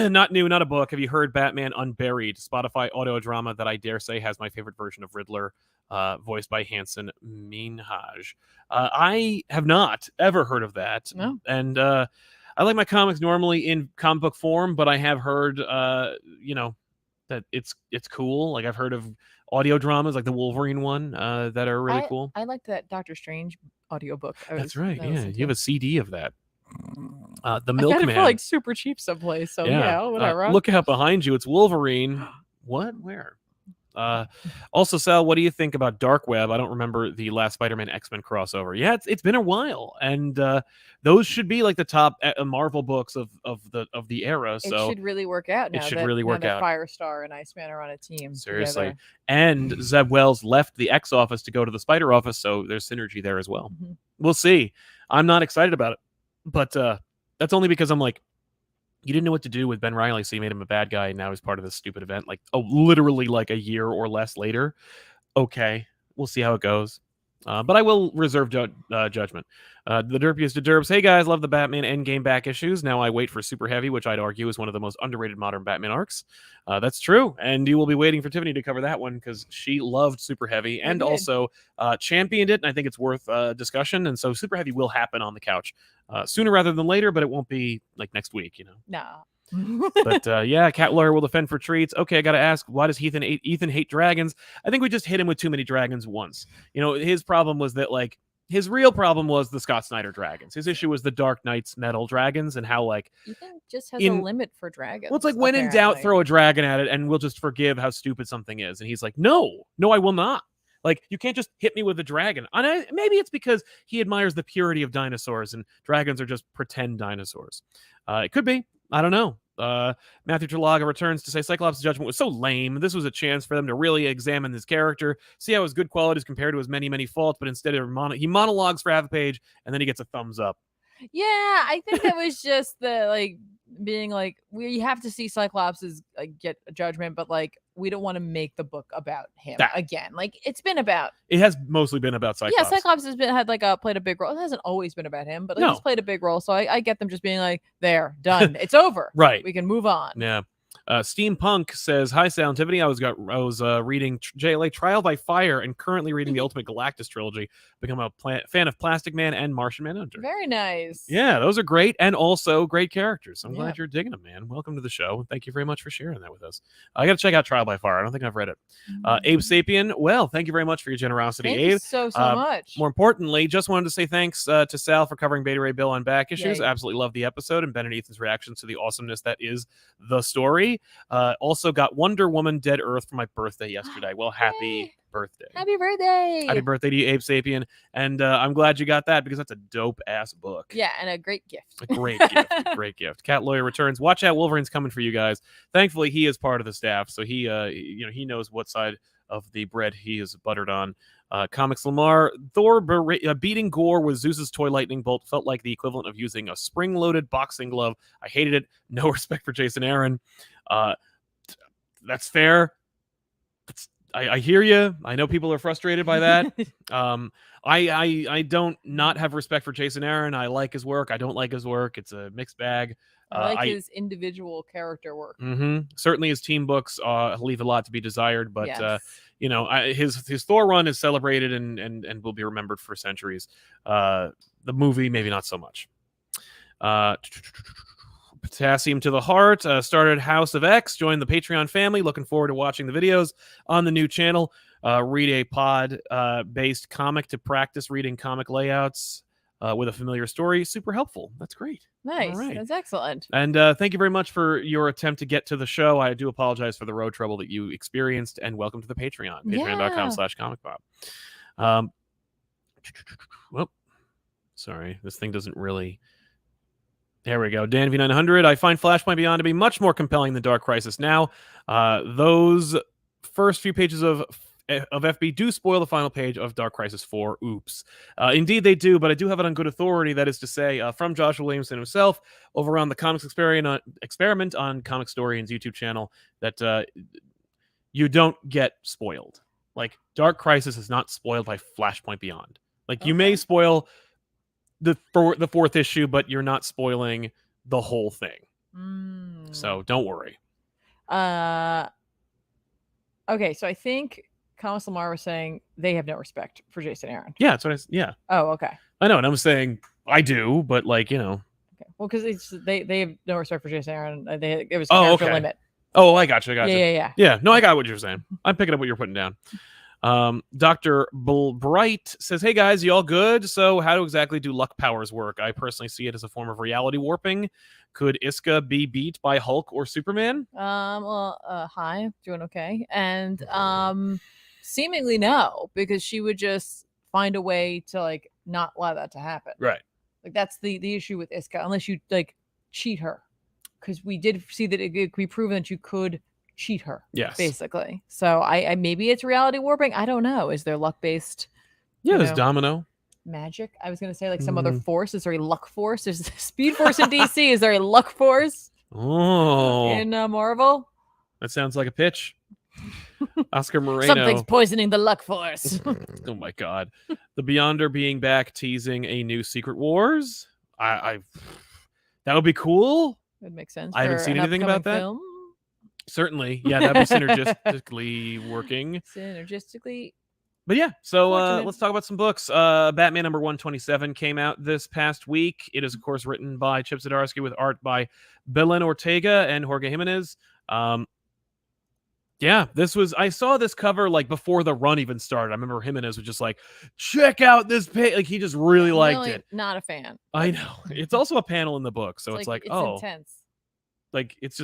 Not new, not a book. Have you heard Batman Unburied? Spotify audio drama that I dare say has my favorite version of Riddler, voiced by Hanson Minhaj. I have not ever heard of that. No. And I like my comics normally in comic book form, but I have heard, that it's cool. Like I've heard of audio dramas like the Wolverine one that are really cool. I liked that Doctor Strange audiobook. That's right. Yeah, you have a CD of that. The I got it Milkman. for like super cheap someplace. So yeah, whatever. Look out behind you. It's Wolverine. What? Where? Also, Sal, what do you think about Dark Web? I don't remember the last Spider-Man X-Men crossover. Yeah, it's been a while, and those should be like the top Marvel books of the era. So it should really work out. Now it should that, really work out. Firestar and Iceman are on a team. Seriously, together. And Zeb Wells left the X office to go to the Spider office, so there's synergy there as well. We'll see. I'm not excited about it, but that's only because I'm like, you didn't know what to do with Ben Reilly, so you made him a bad guy, and now he's part of this stupid event. Like, literally like a year or less later. Okay, we'll see how it goes. But I will reserve judgment. The Derpiest to Derbs. Hey guys, love the Batman Endgame back issues. Now I wait for Super Heavy, which I'd argue is one of the most underrated modern Batman arcs. That's true. And you will be waiting for Tiffany to cover that one because she loved Super Heavy and also championed it. And I think it's worth discussion. And so Super Heavy will happen on the couch sooner rather than later, but it won't be like next week, No. But yeah, Cat Lawyer will defend for treats. Okay, I gotta ask, why does Ethan hate dragons? I think we just hit him with too many dragons once. His problem was that his real problem was the Scott Snyder dragons. His issue was the Dark Knight's metal dragons and how Ethan just has a limit for dragons. Well, it's like when in doubt, throw a dragon at it and we'll just forgive how stupid something is. And he's like, no, I will not. Like, you can't just hit me with a dragon. And maybe it's because he admires the purity of dinosaurs and dragons are just pretend dinosaurs. It could be. I don't know. Matthew Trelaga returns to say Cyclops' judgment was so lame. This was a chance for them to really examine his character, see how his good qualities compared to his many, many faults, but instead he monologues for half a page, and then he gets a thumbs up. Yeah, I think that was just the being like, we have to see Cyclops get a judgment, but we don't want to make the book about him again. It's been about. It has mostly been about Cyclops. Yeah, Cyclops has played a big role. It hasn't always been about him, but he's played a big role. So I get them just being like, there, done, it's over. Right, we can move on. Yeah. Steampunk says, hi, Sal and Tiffany. I was reading JLA Trial by Fire and currently reading the Ultimate Galactus trilogy. Become a fan of Plastic Man and Martian Manhunter. Very nice. Yeah, those are great and also great characters. I'm glad you're digging them, man. Welcome to the show. Thank you very much for sharing that with us. I got to check out Trial by Fire. I don't think I've read it. Abe Sapien, well, thank you very much for your generosity, Thank Abe. You so much. More importantly, just wanted to say thanks to Sal for covering Beta Ray Bill on back issues. Absolutely love the episode and Ben and Ethan's reactions to the awesomeness that is the story. Also got Wonder Woman Dead Earth for my birthday yesterday. Well, happy birthday. Happy birthday. Happy birthday to you, Abe Sapien. And I'm glad you got that because that's a dope ass book. Yeah, and a great gift. A great gift. A great gift. Cat Lawyer returns. Watch out, Wolverine's coming for you guys. Thankfully, he is part of the staff, so he knows what side of the bread he is buttered on. Comics Lamar, Thor beating Gore with Zeus's toy lightning bolt felt like the equivalent of using a spring-loaded boxing glove. I hated it. No respect for Jason Aaron. That's fair. I hear you. I know people are frustrated by that. I don't not have respect for Jason Aaron. I like his work. I don't like his work. It's a mixed bag. I like his individual character work. Certainly his team books leave a lot to be desired, but his Thor run is celebrated and will be remembered for centuries. The movie, maybe not so much. Potassium to the Heart started House of X, joined the Patreon family. Looking forward to watching the videos on the new channel. Read a pod based comic to practice reading comic layouts with a familiar story. Super helpful. That's great. Nice. Right. That's excellent. And thank you very much for your attempt to get to the show. I do apologize for the road trouble that you experienced, and welcome to the Patreon. Patreon.com/ComicPop. Well, sorry, this thing doesn't really. There we go. Dan V900. I find Flashpoint Beyond to be much more compelling than Dark Crisis now. Those first few pages of FB do spoil the final page of Dark Crisis 4. Oops. Indeed they do, but I do have it on good authority. That is to say, from Joshua Williamson himself over on the Comics Experiment on Comic Story's YouTube channel, that you don't get spoiled. Like, Dark Crisis is not spoiled by Flashpoint Beyond. Like, you may spoil the fourth issue, but you're not spoiling the whole thing. So don't worry. Okay, so I think Comics Lamar was saying they have no respect for Jason Aaron. Yeah, that's what yeah. Oh, okay. I know, and I'm saying I do, but Okay. Well, because they have no respect for Jason Aaron. It was character limit. Oh, I gotcha. Yeah. Yeah, no, I got what you're saying. I'm picking up what you're putting down. Dr. Bright says, "Hey guys, you all good? So how exactly do luck powers work? I personally see it as a form of reality warping. Could Iska be beat by Hulk or Superman?" Hi, doing okay. And seemingly no, because she would just find a way to like not allow that to happen. Right. Like that's the issue with Iska, unless you like cheat her. Because we did see that it could be proven that you could cheat her. Yes. Basically. So I maybe it's reality warping. I don't know. Is there luck based? Yeah, there's domino. Magic. I was gonna say like some other force. Is there a luck force? There's a speed force in DC. Is there a luck force? Oh. In Marvel? That sounds like a pitch. Oscar Moreno. Something's poisoning the luck force. Oh my god. The Beyonder being back teasing a new Secret Wars. I that would be cool. Would make sense. I haven't seen anything about that. Film. Certainly. Yeah, that'd be synergistically working. Synergistically. But yeah, so let's talk about some books. Batman number 127 came out this past week. It is, of course, written by Chip Zdarsky with art by Belen Ortega and Jorge Jimenez. Yeah, I saw this cover like before the run even started. I remember Jimenez was just like, check out this page. Like he just really liked it. Not a fan. I know. It's also a panel in the book. So it's like it's oh, intense. Like it's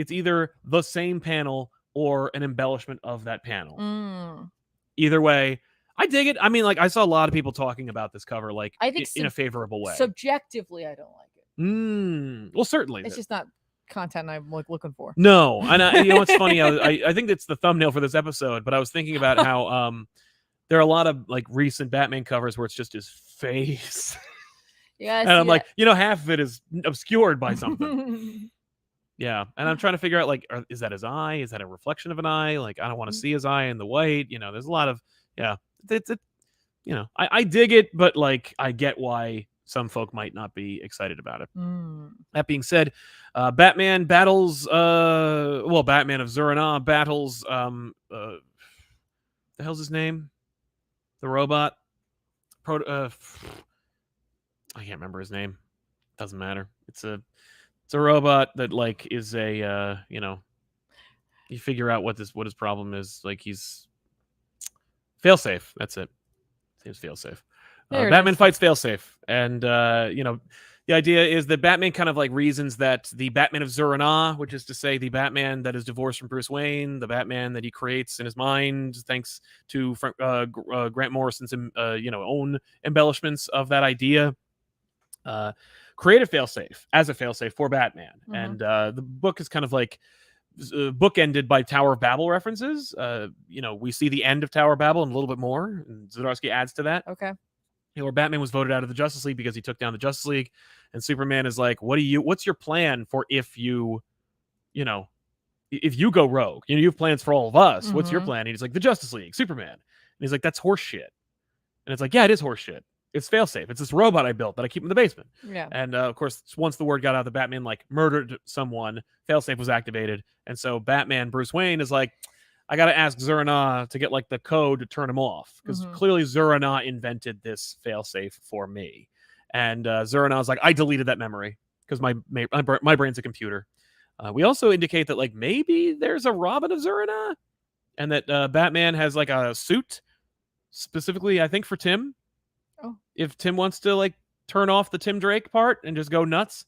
either the same panel or an embellishment of that panel. Either way, I dig it. I mean, like I saw a lot of people talking about this cover, like I think in a favorable way. Subjectively, I don't like it. Well, certainly. It's just not content I'm like looking for. No, and you know what's funny? I think it's the thumbnail for this episode, but I was thinking about how there are a lot of like recent Batman covers where it's just his face. Yeah, and I'm like, half of it is obscured by something. Yeah, and I'm trying to figure out like, is that his eye? Is that a reflection of an eye? Like, I don't want to see his eye in the white. There's a lot of I dig it, but like I get why some folk might not be excited about it. That being said, Batman battles Batman of Zur-En-Arrh battles the hell's his name? The robot. I can't remember his name. Doesn't matter. It's a robot that like is a you figure out what his problem is. Like he's failsafe. That's it. Seems failsafe. Batman fights failsafe, and the idea is that Batman kind of like reasons that the Batman of Zur-En-Arrh, which is to say the Batman that is divorced from Bruce Wayne, the Batman that he creates in his mind, thanks to Grant Morrison's own embellishments of that idea, create a failsafe as a failsafe for Batman. And the book is kind of like bookended by Tower of Babel references. We see the end of Tower of Babel and a little bit more, and Zdarsky adds to that. Okay. Where Batman was voted out of the Justice League because he took down the Justice League, and Superman is like, what's your plan for if you go rogue? You have plans for all of us. What's your plan? And he's like, the Justice League, Superman. And he's like, that's horse shit. And it's like, yeah, it is horse shit. It's failsafe. It's this robot I built that I keep in the basement. Yeah. And of course, once the word got out that Batman like murdered someone, failsafe was activated. And so Batman, Bruce Wayne, is like, I got to ask Zur-En-Arrh to get like the code to turn him off, because clearly Zur-En-Arrh invented this failsafe for me. And Zur-En-Arrh is like, I deleted that memory because my brain's a computer. We also indicate that like maybe there's a Robin of Zur-En-Arrh, and that Batman has like a suit specifically, I think, for Tim. Oh. If Tim wants to like turn off the Tim Drake part and just go nuts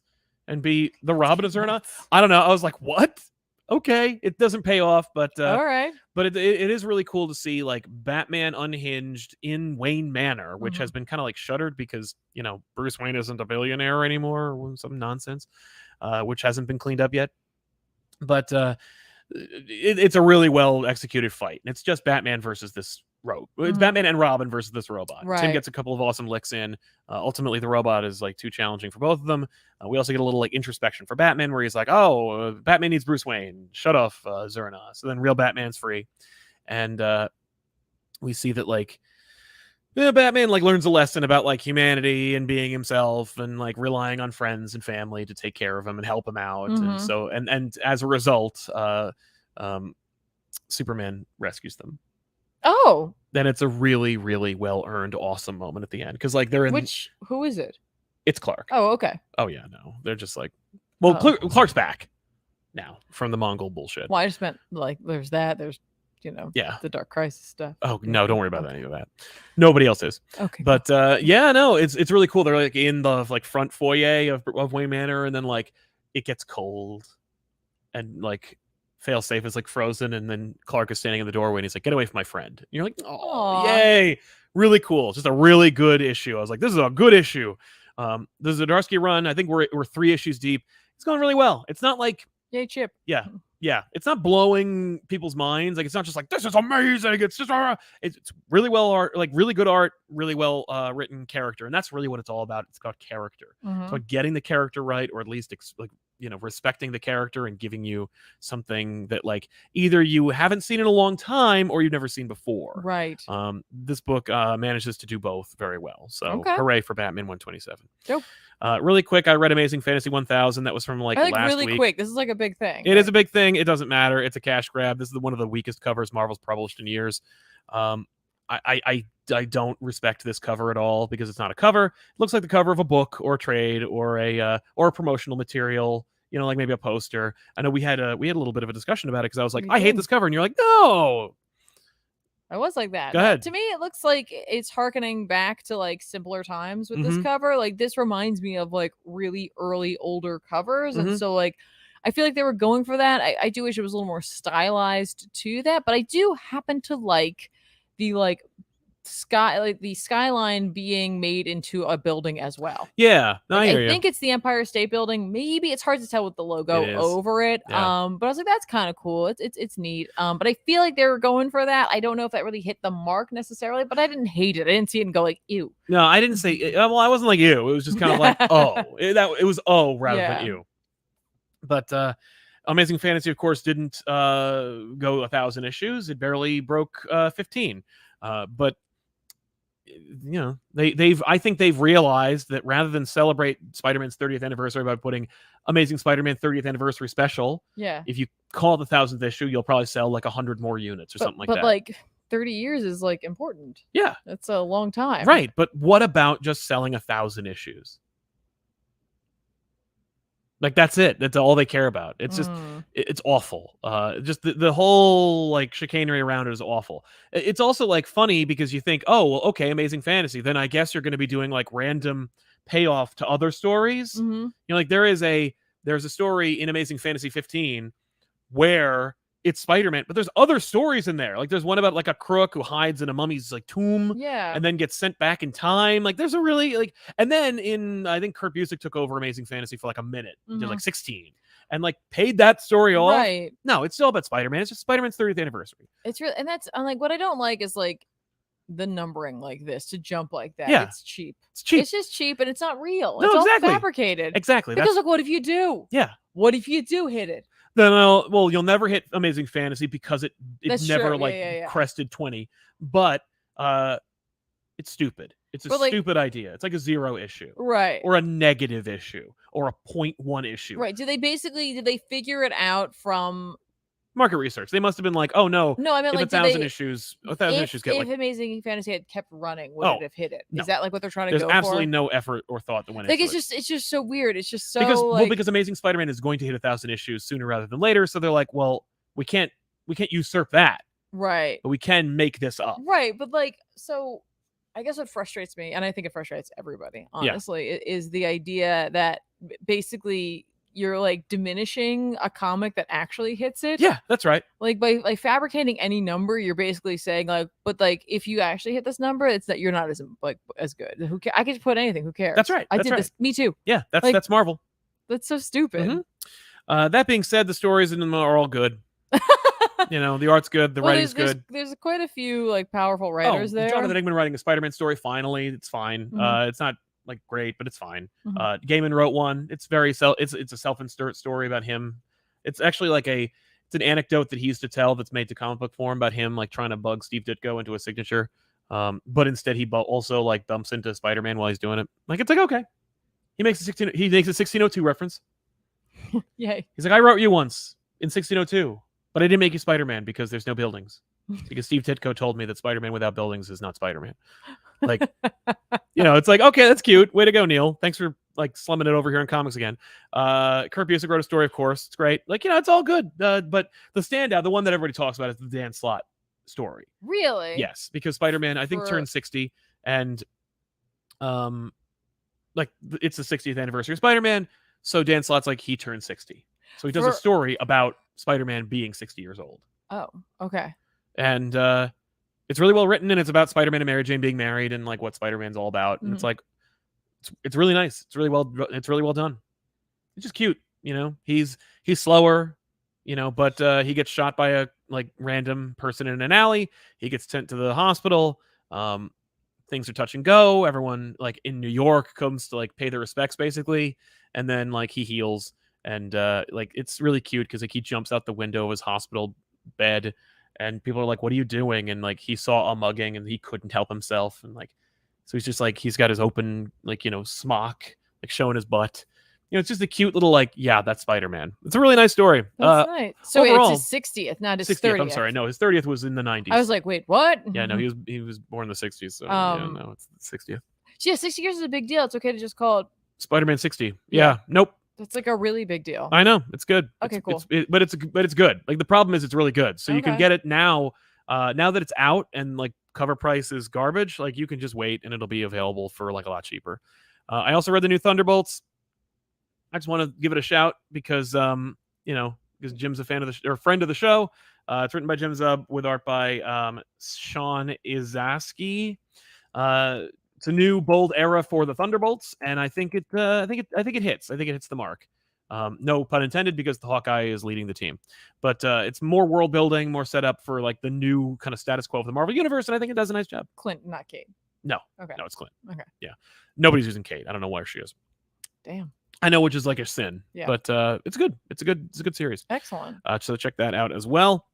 and be the Robin of Zur-En-Arrh. I don't know. I was like, what? Okay, it doesn't pay off, but all right. But it is really cool to see like Batman unhinged in Wayne Manor, which has been kind of like shuttered because Bruce Wayne isn't a billionaire anymore, or some nonsense, which hasn't been cleaned up yet. But it's a really well executed fight, and it's just Batman versus this rogue. It's Batman and Robin versus this robot. Right. Tim gets a couple of awesome licks in. Ultimately, the robot is like too challenging for both of them. We also get a little like introspection for Batman, where he's like, Batman needs Bruce Wayne. Shut off Zur-En-Arrh. So then real Batman's free. And we see that like Batman like learns a lesson about like humanity and being himself and like relying on friends and family to take care of him and help him out. And so and as a result, Superman rescues them. Oh. Then it's a really, really well-earned, awesome moment at the end. Because, like, they're in... Who is it? It's Clark. Oh, okay. Oh, yeah, no. They're just like... Well, Clark's back. now from the Mongol bullshit. Well, I just meant like there's Yeah. the Dark Crisis stuff. Oh no, don't worry about any of that. Nobody else is. Okay. But yeah, no, it's really cool. They're like in the like front foyer of Wayne Manor, and then like it gets cold, and like Failsafe is like frozen, and then Clark is standing in the doorway, and he's like, "Get away from my friend." And you're like, "Oh, Aw. yay!" Really cool. Just a really good issue. I was like, "This is a good issue." The Zdarsky run, I think we're 3 issues deep. It's going really well. It's not like Yay, Chip. yeah, it's not blowing people's minds. Like it's not just like this is amazing. It's just it's really well art, like really good art, really well written character, and that's really what it's all about. It's about character. Mhm. It's about getting the character right, or at least respecting the character and giving you something that like either you haven't seen in a long time or you've never seen before. Right. This book manages to do both very well. So Okay. hooray for Batman 127. Dope. Really quick, I read Amazing Fantasy 1000. That was from like last really week. quick. This is like a big thing. It is a big thing. It doesn't matter. It's a cash grab. This is one of the weakest covers Marvel's published in years. I don't respect this cover at all because it's not a cover. It looks like the cover of a book or a trade or a promotional material. You know, like maybe a poster. I know we had a little bit of a discussion about it because I was like, I hate this cover, and you're like, no. I was like that. Go ahead. To me, it looks like it's harkening back to like simpler times with this cover. Like this reminds me of like really early older covers, and so like I feel like they were going for that. I do wish it was a little more stylized to that, but I do happen to like the the skyline being made into a building as well. Yeah, no, Like, I hear I you. think it's the Empire State Building. Maybe it's hard to tell with the logo over it. Yeah. But I was like, that's kind of cool. It's neat. But I feel like they were going for that. I don't know if that really hit the mark necessarily, but I didn't hate it. I didn't see it and go like, ew. No, I didn't say. Well, I wasn't like you. It was just kind of like, it was rather than you. But Amazing Fantasy, of course, didn't go 1,000 issues. It barely broke 15. But you know, I think they've realized that rather than celebrate Spider-Man's 30th anniversary by putting Amazing Spider-Man 30th anniversary special, if you call it the 1,000th issue, you'll probably sell like 100 more units or something like that. But like 30 years is like important. Yeah, that's a long time, right? But what about just selling 1,000 issues? Like that's it. That's all they care about. It's just, it's awful. Just the whole like chicanery around it is awful. It's also like funny because you think, oh, well, okay, Amazing Fantasy. Then I guess you're going to be doing like random payoff to other stories. You know, like there's a story in Amazing Fantasy 15 where it's Spider-Man, but there's other stories in there. Like there's one about like a crook who hides in a mummy's like tomb, and then gets sent back in time. Like there's a really like, and then I think Kurt Busiek took over Amazing Fantasy for like a minute, did like 16, and like paid that story off. Right. No, it's still about Spider-Man. It's just Spider-Man's 30th anniversary. It's really, and that's, I'm like, what I don't like is like the numbering like this to jump like that. Yeah. It's cheap. It's cheap. It's just cheap, and it's not real. No, it's exactly. all fabricated. Exactly. Because like, what if you do? Yeah. What if you do hit it? Then well, you'll never hit Amazing Fantasy because it never true. crested 20. But it's stupid. It's a stupid idea. It's like a 0 issue, right? Or a negative issue, or a 0.1 issue, right? Did they figure it out from market research? They must have been like, oh no, I meant like 1,000 issues, 1,000 issues get if like Amazing Fantasy had kept running, would it have hit it? No. Is that like what they're trying to There's go absolutely for? no effort or thought that went like into it's just so weird. It's just so because Amazing Spider-Man is going to hit 1,000 issues sooner rather than later. So they're like, well, we can't usurp that, right? But we can make this up, right? But like, so I guess what frustrates me, and I think it frustrates everybody, honestly, is the idea that basically you're like diminishing a comic that actually hits it. Yeah, that's right. Like by fabricating any number, you're basically saying like, but like if you actually hit this number, it's that you're not as good. Who cares? I can just put anything. Who cares? That's right. I did this. Me too. Yeah, that's Marvel. That's so stupid. That being said, the stories in them are all good. You know, the art's good, the writing's good. There's quite a few like powerful writers there. Jonathan Hickman writing a Spider-Man story. Finally, it's fine. It's not like great, but it's fine. Gaiman wrote one. It's it's a self-insert story about him. It's actually like it's an anecdote that he used to tell that's made to comic book form about him like trying to bug Steve Ditko into a signature. But instead he also like bumps into Spider-Man while he's doing it. Like it's like okay. He makes a 1602 reference. Yay. He's like, I wrote you once in 1602, but I didn't make you Spider-Man because there's no buildings. Because Steve Ditko told me that Spider-Man without buildings is not Spider-Man. Like, you know, it's like, okay, that's cute. Way to go, Neil. Thanks for like slumming it over here in comics again. Kurt Busiek wrote a story, of course. It's great. Like, it's all good. But the standout, the one that everybody talks about, is the Dan Slott story. Really? Yes, because Spider-Man, I think, For- turned 60, and like it's the 60th anniversary of Spider-Man. So Dan Slott's like, he turned 60, so he does a story about Spider-Man being 60 years old. Oh, okay. And it's really well written, and it's about Spider-Man and Mary Jane being married and like what Spider-Man's all about. And it's like, it's really nice. It's really well done. It's just cute, He's slower, but he gets shot by a like random person in an alley. He gets sent to the hospital. Things are touch and go. Everyone like in New York comes to like pay their respects basically, and then like he heals, and like it's really cute because like he jumps out the window of his hospital bed, and people are like, "What are you doing?" And like he saw a mugging and he couldn't help himself, and like so he's just like he's got his open like smock like showing his butt. It's just a cute little like, yeah, that's Spider-Man. It's a really nice story. That's nice. So overall, it's his 60th, not his 60th. 30th. I'm sorry, no, his 30th was in the 90s. I was like, wait, what? Yeah, no, he was born in the 60s. So yeah, no, it's the 60th. Yeah, 60 years is a big deal. It's okay to just call it Spider-Man 60. Yeah, nope. That's like a really big deal. I know, it's good. Okay, cool. But it's good. Like the problem is, it's really good. So you can get it now. Now that it's out and like cover price is garbage, like you can just wait and it'll be available for like a lot cheaper. I also read the new Thunderbolts. I just want to give it a shout because because Jim's a fan of or friend of the show. It's written by Jim Zub with art by Sean Izaski. It's a new bold era for the Thunderbolts, and I think it hits. I think it hits the mark. No pun intended, because the Hawkeye is leading the team, but it's more world building, more set up for like the new kind of status quo of the Marvel universe, and I think it does a nice job. Clint, not Kate. No. Okay. No, it's Clint. Okay. Yeah. Nobody's using Kate. I don't know where she is. Damn. I know, which is like a sin. Yeah. But it's good. It's a good series. Excellent. So check that out as well.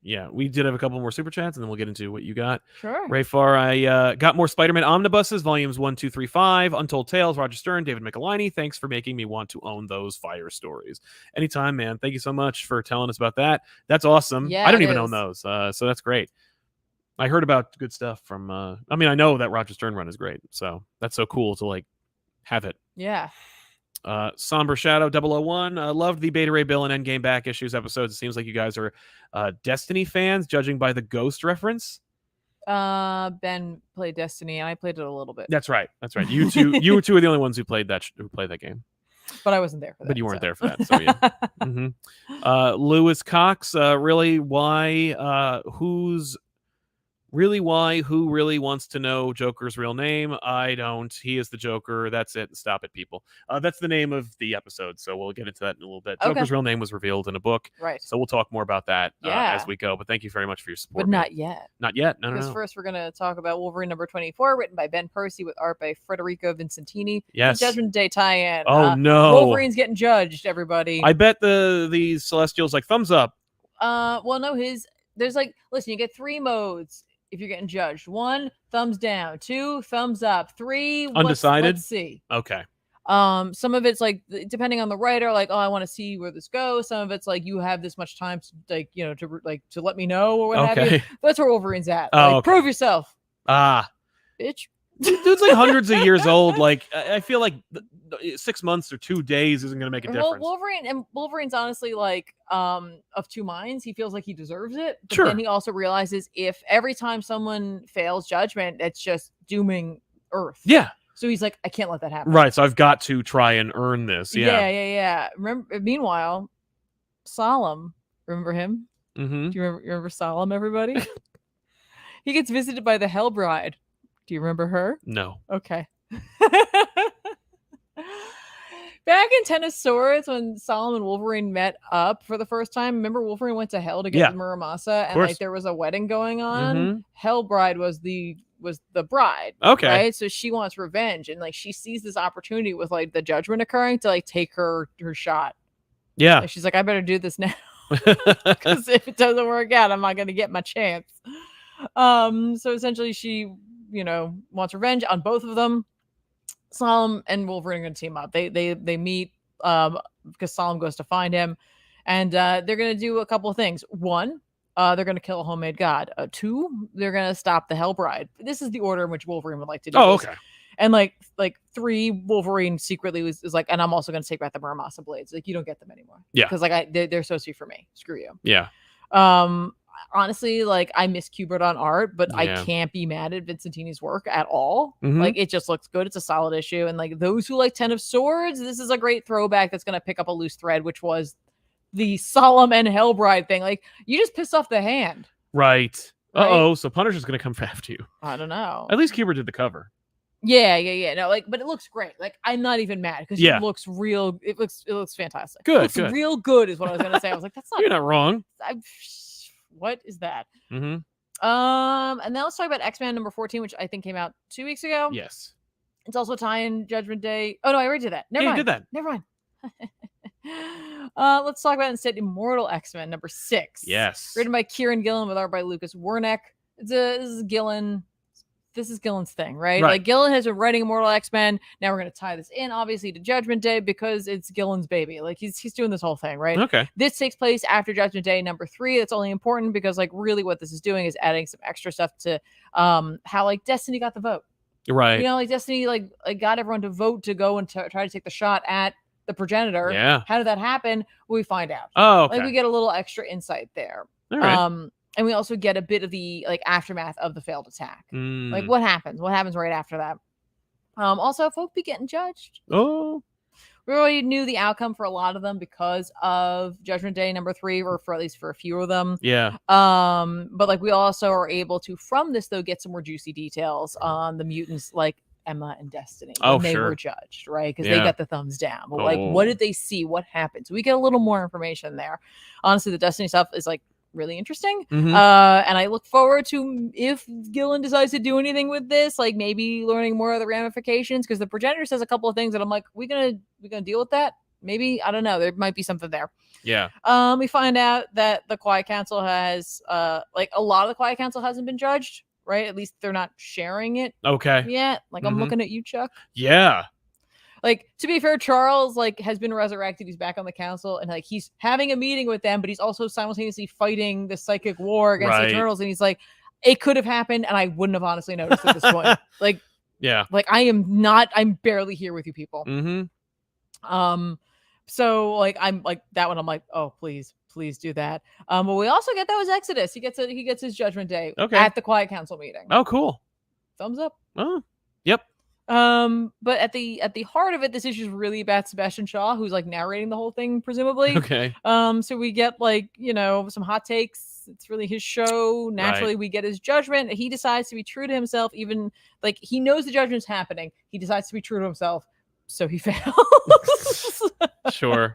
Yeah, we did have a couple more super chats, and then we'll get into what you got. Sure. Rayfar, I got more Spider-Man omnibuses, volumes 1, 2, 3, 5, Untold Tales, Roger Stern, David Michelini. Thanks for making me want to own those fire stories. Anytime, man. Thank you so much for telling us about that. That's awesome. Yeah, I don't even own those, so that's great. I heard about good stuff from. I know that Roger Stern run is great, so that's so cool to like have it. Yeah. Somber Shadow 001 loved the Beta Ray Bill and Endgame back issues episodes. It seems like you guys are Destiny fans, judging by the Ghost reference. Ben played Destiny, and I played it a little bit. That's right. You two are the only ones who played that game. But I wasn't there for that. But you weren't there for that, so yeah. Mm-hmm. Lewis Cox, really? Why? Who really wants to know Joker's real name? I don't. He is the Joker. That's it. Stop it, people. That's the name of the episode, so we'll get into that in a little bit. Okay. Joker's real name was revealed in a book. Right. So we'll talk more about that as we go. But thank you very much for your support. But not yet. Not yet. No. Because first we're going to talk about Wolverine number 24, written by Ben Percy with art by Federico Vincentini. Yes. Judgment Day tie-in. Oh, no. Wolverine's getting judged, everybody. I bet the Celestials like thumbs up. Well, no, there's like, listen, you get 3 modes if you're getting judged. 1, thumbs down. 2, thumbs up. 3, undecided. Let's see. Okay. Some of it's like depending on the writer, like, oh, I want to see where this goes. Some of it's like, you have this much time to like, to let me know or what have you. That's where Wolverine's at. Oh, okay. Prove yourself. Bitch. Dude's like hundreds of years old. Like, I feel like 6 months or 2 days isn't going to make a difference. Wolverine's honestly like of 2 minds. He feels like he deserves it, but sure. Then he also realizes if every time someone fails judgment, it's just dooming Earth. Yeah. So he's like, I can't let that happen. Right. So I've got to try and earn this. Yeah. Meanwhile, Solemn, remember him? Mm-hmm. Do you remember Solemn, everybody? He gets visited by the Hell Bride. Do you remember her? No. Okay. Back in Ten of Swords, when Solemn and Wolverine met up for the first time, remember Wolverine went to Hell to get Muramasa, and like there was a wedding going on. Mm-hmm. Hell Bride was the bride. Okay. Right? So she wants revenge, and like she sees this opportunity with like the judgment occurring to like take her shot. Yeah. Like, she's like, I better do this now. Because if it doesn't work out, I'm not gonna get my chance. So essentially she wants revenge on both of them. Solemn and Wolverine are going to team up. They meet because Solemn goes to find him, and they're going to do a couple of things. One, They're going to kill a homemade god. 2, they're going to stop the Hellbride. This is the order in which Wolverine would like to do this. Okay. And like 3, Wolverine secretly is like, and I'm also going to take back the Muramasa blades. Like, you don't get them anymore. Yeah. Because like they're supposed to be for me. Screw you. Yeah. Honestly, like I miss Kubert on art, but I Yeah. can't be mad at Vincentini's work at all. Mhm. Like it just looks good. It's a solid issue. And like those who like 10 of Swords, this is a great throwback that's going to pick up a loose thread, which was the Solemn and Hellbride thing. Like you just pissed off the hand. Right. Right? Uh-oh. So Punisher's going to come after you. I don't know. At least Kubert did the cover. Yeah. No, like, but it looks great. Like, I'm not even mad because Yeah. it looks real. It looks fantastic. Good, It looks good. real good is what I was gonna say. I was like, that's not. You're not wrong. What is that? Mm-hmm. And now let's talk about X-Men number 14, which I think came out 2 weeks ago. Yes. It's also tie-in Judgment Day. Oh no, I already did that. Never Yeah, mind. you did that. Never mind. Let's talk about instead Immortal X-Men number 6. Yes. Written by Kieran Gillen with art by Lucas Wernick. This is Gillen. This is Gillen's thing, right? Like Gillen has been writing Immortal X-Men. Now we're going to tie this in, obviously, to Judgment Day because it's Gillen's baby. Like he's doing this whole thing, right? Okay. This takes place after Judgment Day number 3. That's only important because like really what this is doing is adding some extra stuff to how like Destiny got the vote. Right. You know, like Destiny like got everyone to vote to go and try to take the shot at the progenitor. Yeah. How did that happen? We find out. Oh, okay. Like we get a little extra insight there. All right. And we also get a bit of the like aftermath of the failed attack. Like Mm. what happens? What happens right after that? Also, folk be getting judged. Oh. We already knew the outcome for a lot of them because of Judgment Day number 3, or for at least for a few of them. Yeah. But like we also are able to, from this though, get some more juicy details on the mutants like Emma and Destiny when they were judged, right? Because they got the thumbs down. But like, what did they see? What happened? So we get a little more information there. Honestly, the Destiny stuff is like really interesting. Mhm. And I look forward to if Gillen decides to do anything with this, like maybe learning more of the ramifications, because the progenitor says a couple of things that I'm like, we gonna deal with that? Maybe, I don't know. There might be something there. Yeah. We find out that the Quiet Council has like a lot of the Quiet Council hasn't been judged, right? At least they're not sharing it Okay. yet. Like I'm looking at you, Chuck. Yeah. Like, to be fair, Charles like has been resurrected. He's back on the council, and like he's having a meeting with them, but he's also simultaneously fighting the psychic war against the Eternals. And he's like, it could have happened, and I wouldn't have honestly noticed at this point. Like, yeah, like I'm barely here with you people. Mm-hmm. So like I'm like that one. I'm like, oh please do that. But we also get that was Exodus. He gets his Judgment Day at the Quiet Council meeting. Oh, cool. Thumbs up. Oh, yep. But at the heart of it, this issue is really about Sebastian Shaw, who's like narrating the whole thing, presumably. Okay. So we get like, you know, some hot takes. It's really his show. Naturally, we get his judgment. He decides to be true to himself, even like he knows the judgment's happening. He decides to be true to himself, so he fails. Sure.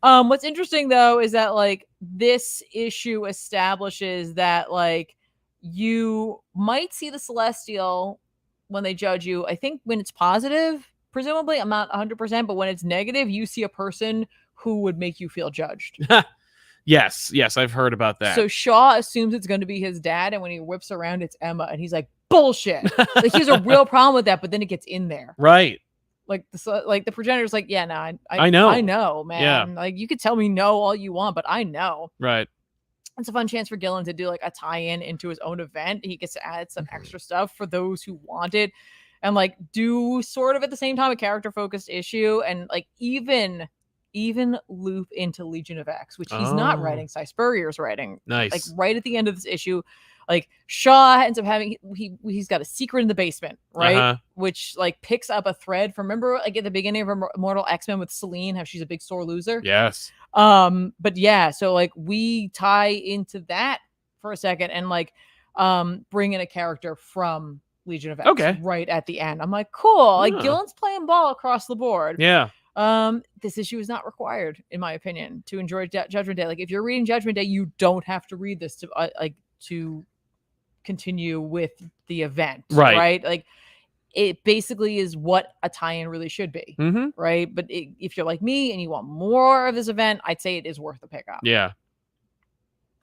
What's interesting though is that like this issue establishes that like you might see the Celestial when they judge you. I think when it's positive, presumably, I'm not 100%, but when it's negative, you see a person who would make you feel judged. Yes, I've heard about that. So Shaw assumes it's going to be his dad, and when he whips around, it's Emma, and he's like, bullshit. Like he has a real problem with that, but then it gets in there. Right. Like the progenitor's like, yeah, no, I know. I know, man. Yeah. Like you could tell me no all you want, but I know. Right. It's a fun chance for Gillen to do like a tie-in into his own event. He gets to add some extra stuff for those who want it, and like do sort of at the same time a character-focused issue, and like even loop into Legion of X, which he's not writing. Cy Spurrier's writing. Nice. Like right at the end of this issue, like Shaw ends up having he's got a secret in the basement, right? Which like picks up a thread from, remember like at the beginning of Immortal X-Men with Selene, how she's a big sore loser. Yes. But yeah, so like we tie into that for a second and like bring in a character from Legion of X right at the end. I'm like, cool. Like Gillen's playing ball across the board. Yeah. This issue is not required, in my opinion, to enjoy Judgment Day. Like if you're reading Judgment Day, you don't have to read this to continue with the event, right? Like it basically is what a tie-in really should be, right? But if you're like me and you want more of this event, I'd say it is worth the pickup. Yeah.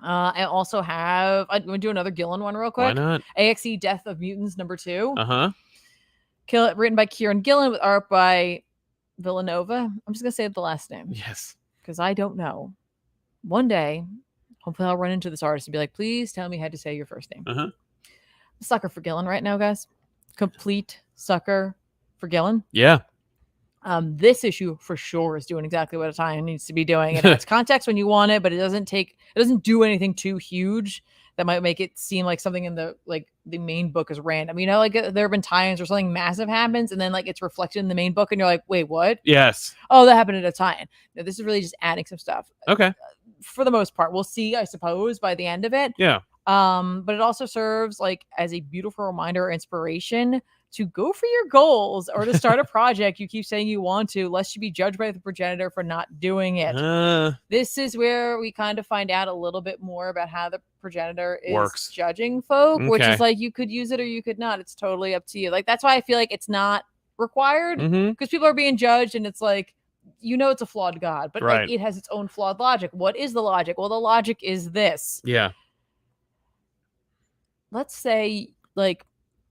I also have, I'm going to do another Gillen one real quick. Why not? AXE Death of Mutants number 2. Written by Kieran Gillen with art by Villanova. I'm just going to say the last name. Yes. Because I don't know. One day, hopefully I'll run into this artist and be like, please tell me how to say your first name. Uh-huh. Sucker for Gillen right now, guys. Complete sucker for Gillen. Yeah. This issue for sure is doing exactly what a tie-in needs to be doing. It adds context when you want it, but it doesn't do anything too huge that might make it seem like something in the main book is random. You know, like there have been tie-ins where something massive happens and then like it's reflected in the main book and you're like, wait, what? Yes. Oh, that happened at a tie-in. No, this is really just adding some stuff. Okay. For the most part, we'll see, I suppose, by the end of it. Yeah. But it also serves like as a beautiful reminder or inspiration to go for your goals or to start a project you keep saying you want to, lest you be judged by the progenitor for not doing it. This is where we kind of find out a little bit more about how the progenitor is judging folk, which is like you could use it or you could not. It's totally up to you. Like that's why I feel like it's not required because people are being judged and it's like, you know, it's a flawed God, but like, it has its own flawed logic. What is the logic? Well, the logic is this. Yeah. Let's say like,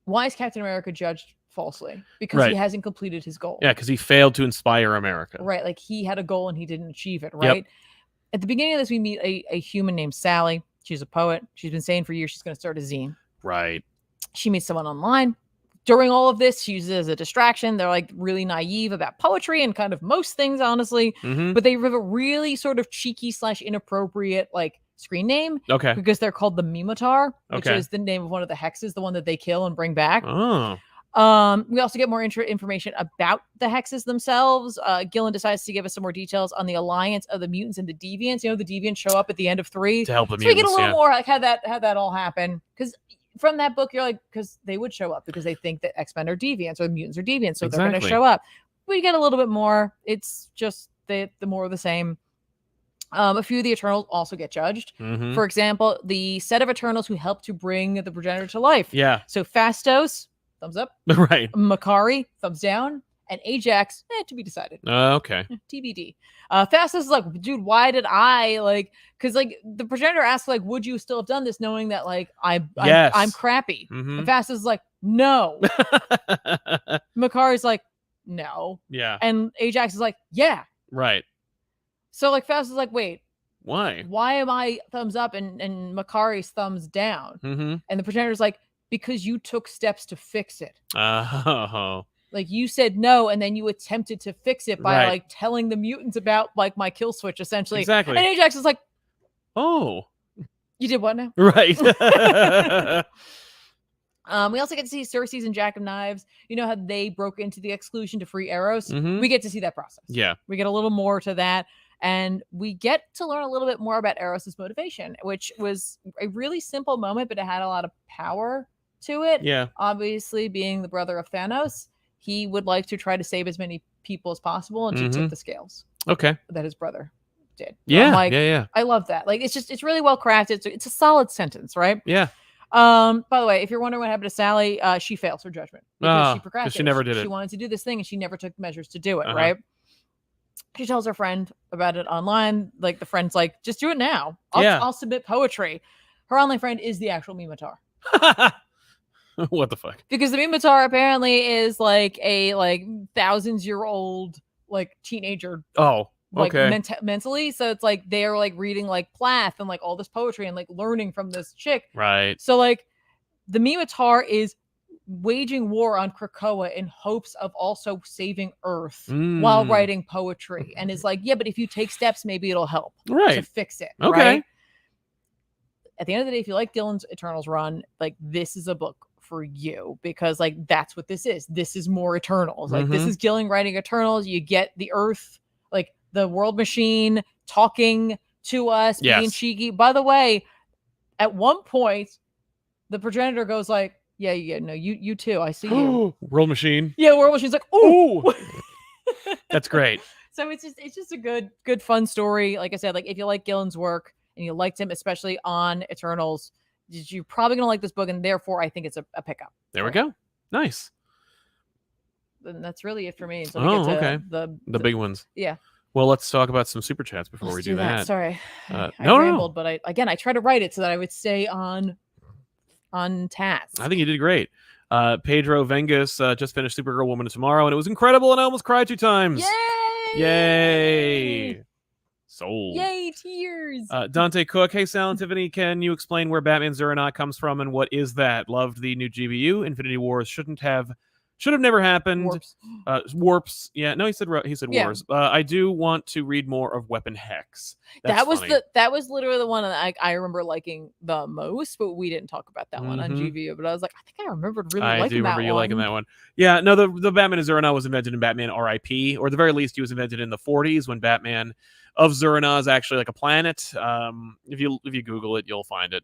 why is Captain America judged falsely? Because he hasn't completed his goal. Yeah, because he failed to inspire America. Right, like he had a goal and he didn't achieve it, right? Yep. At the beginning of this, we meet a human named Sally. She's a poet. She's been saying for years she's going to start a zine. Right. She meets someone online. During all of this, she uses it as a distraction. They're like really naive about poetry and kind of most things, honestly. But they have a really sort of cheeky / inappropriate like screen name. Okay. Because they're called the Mimitar, which is the name of one of the hexes, the one that they kill and bring back. Oh. We also get more information about the hexes themselves. Gillen decides to give us some more details on the alliance of the mutants and the deviants. You know, the deviants show up at the end of 3 to help the mutants. We get a little more like how that all happened. Because from that book, you're like, because they would show up because they think that X-Men are deviants or the mutants are deviants, so they're going to show up. We get a little bit more. It's just the more of the same. A few of the Eternals also get judged. For example, the set of Eternals who helped to bring the progenitor to life. Yeah. So Phastos, thumbs up. Right. Makari, thumbs down. And Ajax, to be decided. Okay. TBD. Phastos is like, dude, why did I like? Because like the progenitor asked, like, would you still have done this, knowing that like I'm crappy? And Phastos is like, no. Makari's like, no. Yeah. And Ajax is like, yeah. Right. So like Phastos is like, wait, why? Why am I thumbs up and Makari's thumbs down? And the progenitor's like, because you took steps to fix it. Oh. Like you said no, and then you attempted to fix it by like telling the mutants about like my kill switch, essentially. Exactly. And Ajax is like, oh, you did what now? Right. We also get to see Cersei's and Jack of Knives. You know how they broke into the exclusion to free Eros? We get to see that process. Yeah. We get a little more to that. And we get to learn a little bit more about Eros's motivation, which was a really simple moment, but it had a lot of power to it. Yeah. Obviously, being the brother of Thanos, he would like to try to save as many people as possible and to tip the scales. Okay. That his brother did. Yeah. Like, yeah. I love that. Like, it's really well crafted. It's a solid sentence, right? Yeah. By the way, if you're wondering what happened to Sally, she fails her judgment because she procrastinated. She never did it. She wanted to do this thing and she never took measures to do it, right? She tells her friend about it online. Like the friend's like, just do it now. I'll submit poetry. Her online friend is the actual Mimitar. What the fuck? Because the Mimitar apparently is like a 1,000-year-old like teenager. Oh, okay. Like mentally. So it's like they're like reading like Plath and like all this poetry and like learning from this chick. Right. So like the Mimitar is waging war on Krakoa in hopes of also saving Earth while writing poetry, and is like, yeah, but if you take steps, maybe it'll help to fix it. Okay. Right? At the end of the day, if you like Dylan's Eternals run, like this is a book for you because like that's what this is. This is more Eternals. Like this is Gillen writing Eternals. You get the Earth, like the world machine talking to us, being cheeky. By the way, at one point, the progenitor goes like, yeah, no, you too. I see you. World Machine. Yeah, World Machine's like, ooh. That's great. So it's just a good fun story. Like I said, like if you like Gillen's work and you liked him, especially on Eternals, you're probably gonna like this book, and therefore I think it's a pickup. There we go. Nice. And that's really it for me. So we get to the big ones. Yeah. Well, let's talk about some super chats before we do that. Sorry, I rambled, but I try to write it so that I would stay on task. I think you did great. Pedro Vengus just finished Supergirl Woman of Tomorrow, and it was incredible, and I almost cried 2 times. Yay! Sold. Yay, tears. Dante Cook, hey Sal and Tiffany, can you explain where Batman Zero comes from and what is that? Loved the new GBU. Infinity Wars should have never happened. Warps. Warps. Yeah, no, he said Yeah. Wars. I do want to read more of Weapon Hex. That was literally the one that I remember liking the most, but we didn't talk about that one on GBU. But I was like, I think I remembered really liking that one. I do remember you liking that one. Yeah, no, the Batman of Zero was invented in Batman R.I.P. or at the very least, he was invented in the 40s when Batman of Zurna is actually like a planet. If you Google it, you'll find it.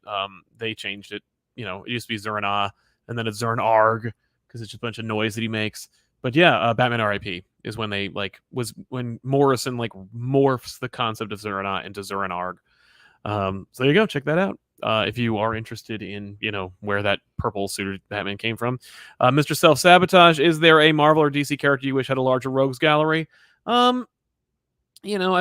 They changed it. You know, it used to be Zurna, and then it's Zurnarg because it's just a bunch of noise that he makes. But yeah, Batman R.I.P. is when they when Morrison morphs the concept of Zurna into Zurnarg. So there you go. Check that out. If you are interested in, where that purple suited Batman came from. Mr. Self-Sabotage, is there a Marvel or DC character you wish had a larger rogues gallery? I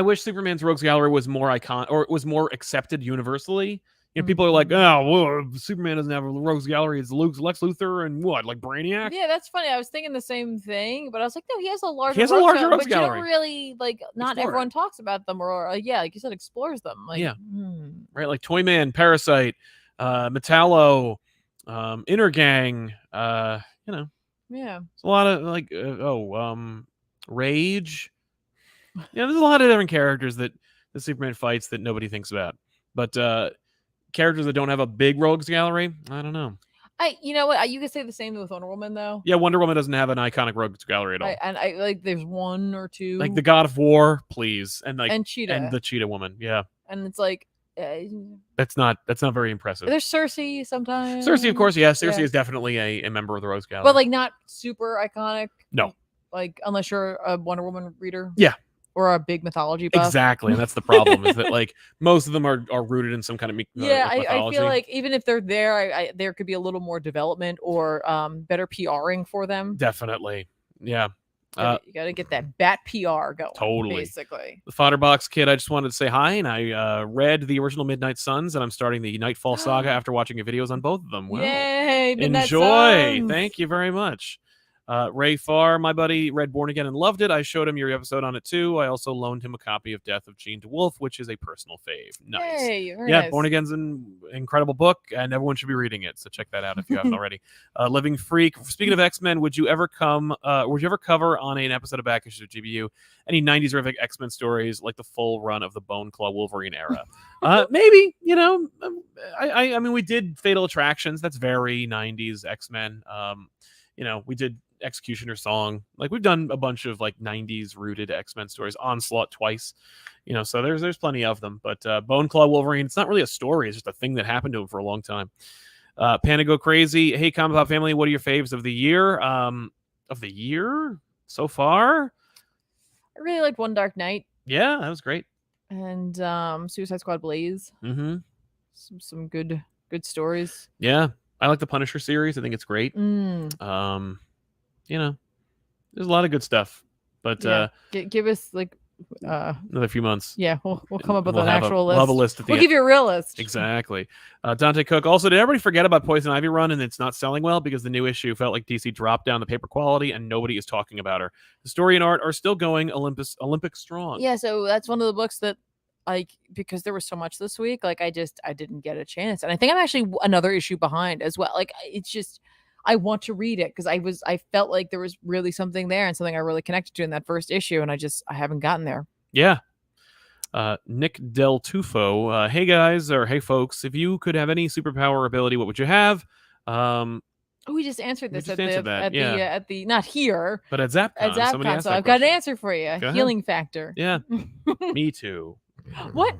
wish Superman's rogues gallery was more or was more accepted universally. People are like, oh, well, Superman doesn't have a rogues gallery. It's Lex Luthor and what, like Brainiac? Yeah, that's funny. I was thinking the same thing, but I was like, no, he has a larger rogues gallery. You don't really, not Explore everyone it. talks about them or, like you said, explores them. Right, like Toyman, Parasite, Metallo, Inner Gang, Yeah. It's a lot of, Rage. There's a lot of different characters that the Superman fights that nobody thinks about. But characters that don't have a big rogues gallery, I don't know. You know what? You could say the same with Wonder Woman, though. Yeah, Wonder Woman doesn't have an iconic rogues gallery at all. I there's one or two. Like the God of War, please, and Cheetah, and the Cheetah Woman, yeah. And it's like that's not very impressive. There's Cersei sometimes. Cersei, of course, yeah. Cersei is definitely a member of the rogues gallery, but not super iconic. No, unless you're a Wonder Woman reader. Yeah. Or a big mythology buff. Exactly, and that's the problem is that most of them are rooted in some kind of mythology. I feel like even if they're there, there could be a little more development or better PRing for them. Definitely, yeah. You got to get that bat PR going. Totally, basically. The Fodderbox Kid, I just wanted to say hi, and I read the original Midnight Suns, and I'm starting the Nightfall Saga after watching your videos on both of them. Wow. Yay! Midnight Enjoy. Suns. Thank you very much. Ray Farr, my buddy, read Born Again and loved it. I showed him your episode on it too. I also loaned him a copy of Death of Gene DeWolf, which is a personal fave. Nice. Yay, very yeah, nice. Born Again's an incredible book, and everyone should be reading it. So check that out if you haven't already. Living Freak. Speaking of X-Men, would you ever cover on an episode of Back Issues of GBU any 90s horrific X-Men stories like the full run of the Bone Claw Wolverine era? Maybe. I mean, we did Fatal Attractions. That's very 90s X-Men. We did Executioner Song. We've done a bunch of 90s rooted X-Men stories. Onslaught twice. So there's plenty of them. But Bone Claw Wolverine, it's not really a story. It's just a thing that happened to him for a long time. Panda Go Crazy. Hey, ComicPop family, what are your faves of the year? So far? I really liked One Dark Knight. Yeah, that was great. And Suicide Squad Blaze. Mm-hmm. Some good stories. Yeah. I like the Punisher series. I think it's great. There's a lot of good stuff. But give us another few months. Yeah, we'll come up with an list. actual list. We'll have a list at the We'll end. give you a real list. Exactly. Dante Cook. Also, did everybody forget about Poison Ivy run and it's not selling well because the new issue felt like DC dropped down the paper quality and nobody is talking about her? The story and art are still going Olympic strong. Yeah, so that's one of the books that because there was so much this week, I didn't get a chance. And I think I'm actually another issue behind as well. It's just I want to read it because I felt like there was really something there and something I really connected to in that first issue, and I haven't gotten there. Yeah. Nick Del Tufo. Hey guys, or hey folks, if you could have any superpower ability, what would you have? We just answered this at the not here, but at Zapcon. At Zapcon, so I've got an answer for you. Healing factor. Yeah. Me too. What?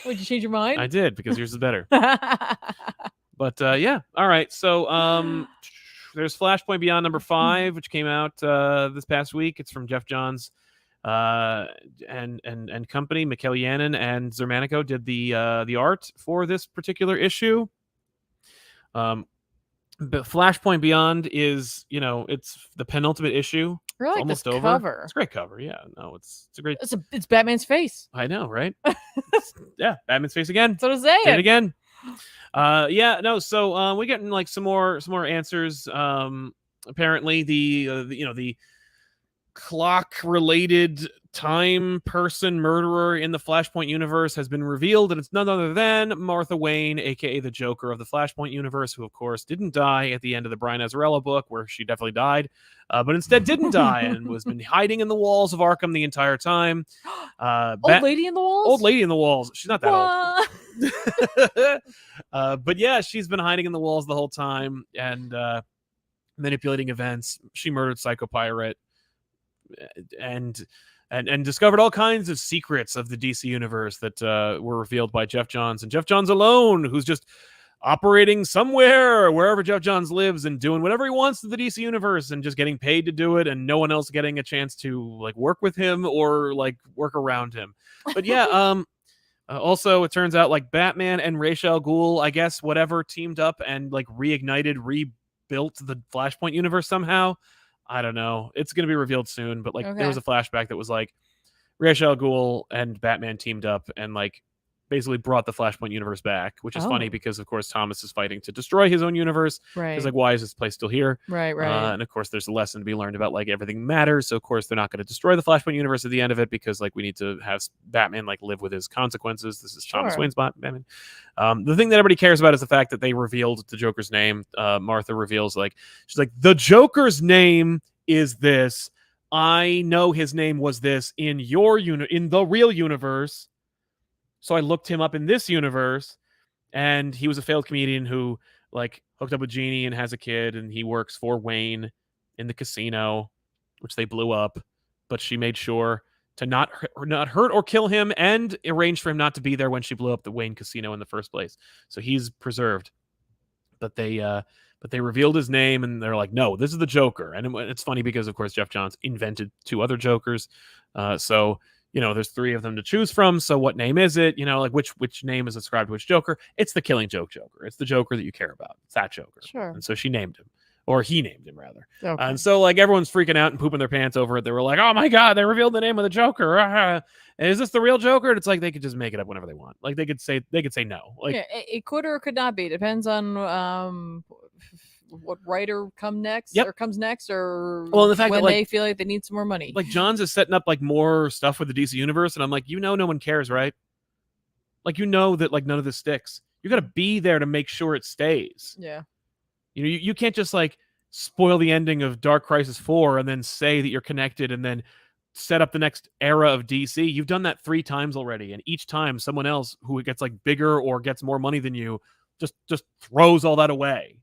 Would you change your mind? I did because yours is better. But yeah. All right. So there's Flashpoint Beyond number 5, which came out this past week. It's from Jeff Johns and company. Mikhail Yanin and Zermanico did the art for this particular issue. But Flashpoint Beyond is, it's the penultimate issue. Really like almost this over. Cover. It's a great cover. Yeah, no, it's a great. It's Batman's face. I know, right? Yeah, Batman's face again. That's what I'm saying. Did it again. Yeah, no. So we're getting some more answers. Apparently, the clock related time person murderer in the Flashpoint universe has been revealed, and it's none other than Martha Wayne, aka the Joker of the Flashpoint universe, who of course didn't die at the end of the Brian Azzarello book, where she definitely died, but instead didn't die and was been hiding in the walls of Arkham the entire time. Old lady in the walls. Old lady in the walls. She's not that What? old. But yeah, she's been hiding in the walls the whole time and manipulating events. She murdered Psycho Pirate and discovered all kinds of secrets of the DC universe that were revealed by Jeff Johns, and Jeff Johns alone, who's just operating somewhere, wherever Jeff Johns lives, and doing whatever he wants to the DC universe, and just getting paid to do it, and no one else getting a chance to like work with him or like work around him. But yeah, also it turns out like Batman and Ra's al Ghul, I guess, whatever, teamed up and like rebuilt the Flashpoint universe somehow. I don't know. It's going to be revealed soon, but like there was a flashback that was like Ra's al Ghul and Batman teamed up and like basically brought the Flashpoint universe back, which is funny because of course Thomas is fighting to destroy his own universe. Right. Because like, why is this place still here? Right. And of course there's a lesson to be learned about like everything matters. So of course they're not going to destroy the Flashpoint universe at the end of it because like we need to have Batman like live with his consequences. This is Thomas Wayne's Batman. The thing that everybody cares about is the fact that they revealed the Joker's name. Martha reveals like, she's like, the Joker's name is this. I know his name was this in in the real universe. So I looked him up in this universe, and he was a failed comedian who like hooked up with Jeannie and has a kid, and he works for Wayne in the casino, which they blew up. But she made sure to not hurt or kill him, and arranged for him not to be there when she blew up the Wayne casino in the first place. So he's preserved. But they revealed his name, and they're like, no, this is the Joker. And it's funny because, of course, Jeff Johns invented 2 other Jokers. So, you know, there's 3 of them to choose from. So what name is it? You know, like which name is ascribed to which Joker? It's the Killing Joke Joker. It's the Joker that you care about. It's that Joker. Sure. And so she named him. Or he named him, rather. Okay. And so, like, everyone's freaking out and pooping their pants over it. They were like, oh, my God, they revealed the name of the Joker. Is this the real Joker? And it's like they could just make it up whenever they want. Like, they could say no. Like, yeah, it could or could not be. Depends on what writer comes next, or well, the fact when that, like, they feel like they need some more money. Like, Johns is setting up, like, more stuff with the DC Universe, and I'm like, no one cares, right? Like, that, like, none of this sticks. You got to be there to make sure it stays. Yeah. You know, you can't just like spoil the ending of Dark Crisis 4 and then say that you're connected and then set up the next era of DC. You've done that 3 times already, and each time someone else who gets like bigger or gets more money than you just throws all that away.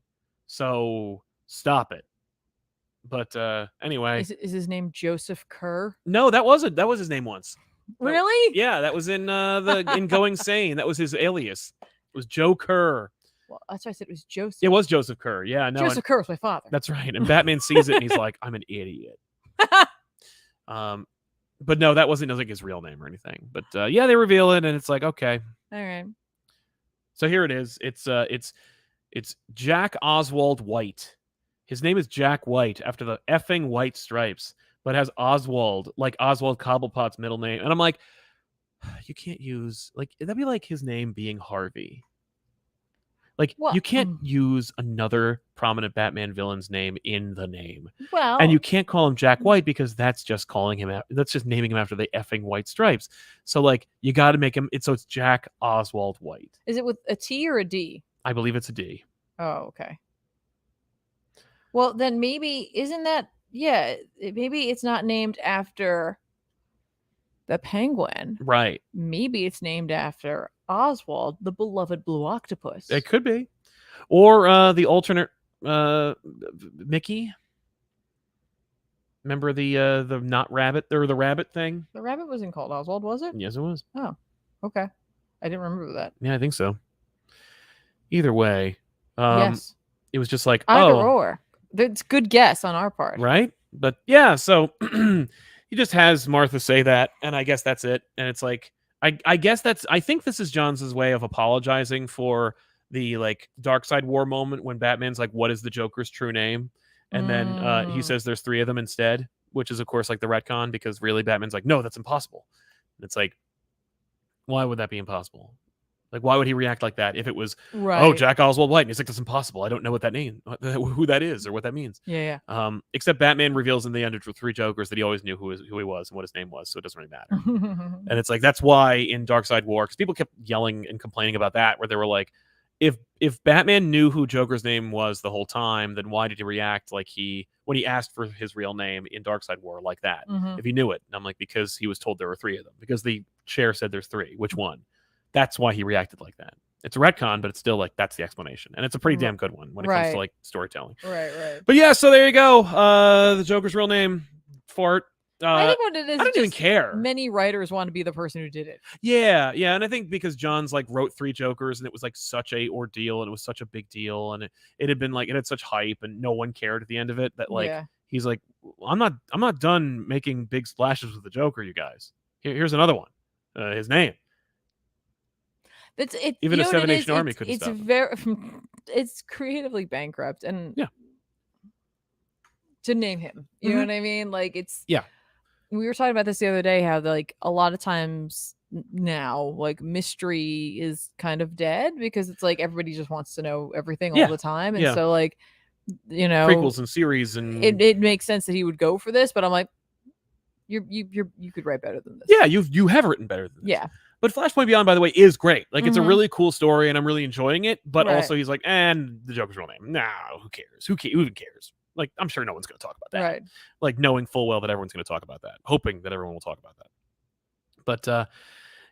So stop it. But anyway, is his name Joseph Kerr? No, that wasn't. That was his name once. Really? Yeah, that was in in Going Sane. That was his alias. It was Joe Kerr. Well, that's why I said it was Joseph. It was Joseph Kerr. Yeah, no. Joseph Kerr was my father. That's right. And Batman sees it and he's like, I'm an idiot. But no, that wasn't like his real name or anything. But yeah, they reveal it and it's like, okay. All right. So here it is. It's Jack Oswald White. His name is Jack White after the effing white stripes, but has Oswald, like Oswald Cobblepot's middle name. And I'm like, you can't use, like, that'd be like his name being Harvey. Like, you can't use another prominent Batman villain's name in the name. Well, and you can't call him Jack White because that's just calling him, that's just naming him after the effing white stripes. So, like, you got to make him, so it's Jack Oswald White. Is it with a T or a D? I believe it's a D. Oh, okay. Well, then maybe, maybe it's not named after the Penguin. Right. Maybe it's named after Oswald, the beloved blue octopus. It could be. Or the alternate Mickey. Remember the not rabbit or the rabbit thing? The rabbit wasn't called Oswald, was it? Yes, it was. Oh, okay. I didn't remember that. Yeah, I think so. Either way, yes. It was just like, either or. That's good guess on our part. Right? But yeah, so he just has Martha say that, and I guess that's it. And it's like, I guess I think this is Johns' way of apologizing for the like Darkseid War moment when Batman's like, what is the Joker's true name? And then he says there's 3 of them instead, which is of course like the retcon, because really Batman's like, no, that's impossible. And it's like, why would that be impossible? Like, why would he react like that if it was, Right. oh, Jack Oswald White? And he's like, that's impossible. I don't know what that means, who that is, or what that means. Yeah. Except Batman reveals in the end of Three Jokers that he always knew who he was and what his name was, so it doesn't really matter. And it's like, that's why in Darkseid War, because people kept yelling and complaining about that, where they were like, if Batman knew who Joker's name was the whole time, then why did he react like when he asked for his real name in Darkseid War like that? If he knew it. And I'm like, because he was told there were 3 of them. Because the chair said there's 3. Which one? That's why he reacted like that. It's a retcon, but it's still like, that's the explanation. And it's a pretty damn good one when it comes to like storytelling. Right. But yeah, so there you go. The Joker's real name, Fart. I think what it is, I don't even care. Many writers want to be the person who did it. Yeah, and I think because John's like wrote 3 Jokers, and it was like such a ordeal, and it was such a big deal, and it had been like, it had such hype, and no one cared at the end of it, that like he's like, I'm not done making big splashes with the Joker, you guys. Here's another one. His name. Even a 7 Nation Army couldn't stop him. It's creatively bankrupt, and yeah, to name him, you know what I mean? Like, it's we were talking about this the other day, how like a lot of times now, like, mystery is kind of dead because it's like everybody just wants to know everything all the time, and so like, you know, prequels and series, and it makes sense that he would go for this, but I'm like, you could write better than this. Yeah, you have written better than this. Yeah. But Flashpoint Beyond, by the way, is great. Like, it's a really cool story, and I'm really enjoying it. But also, he's like, and the Joker's real name. Nah, who cares? Who even cares? Like, I'm sure no one's going to talk about that. Right. Like, knowing full well that everyone's going to talk about that. Hoping that everyone will talk about that. But,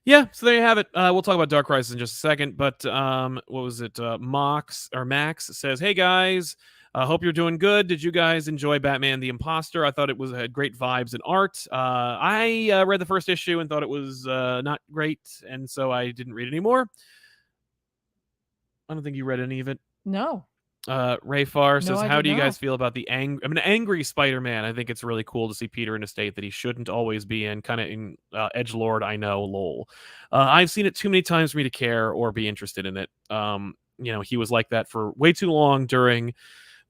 yeah, so there you have it. We'll talk about Dark Crisis in just a second. But, what was it? Max says, hey, guys. Hope you're doing good. Did you guys enjoy Batman the Imposter? I thought it had great vibes and art. I read the first issue and thought it was not great, and so I didn't read anymore. I don't think you read any of it. No. Ray Farr says, how do you guys not. feel about the angry Spider-Man? I think it's really cool to see Peter in a state that he shouldn't always be in, kind of in edgelord, I know, lol. I've seen it too many times for me to care or be interested in it. You know, he was like that for way too long during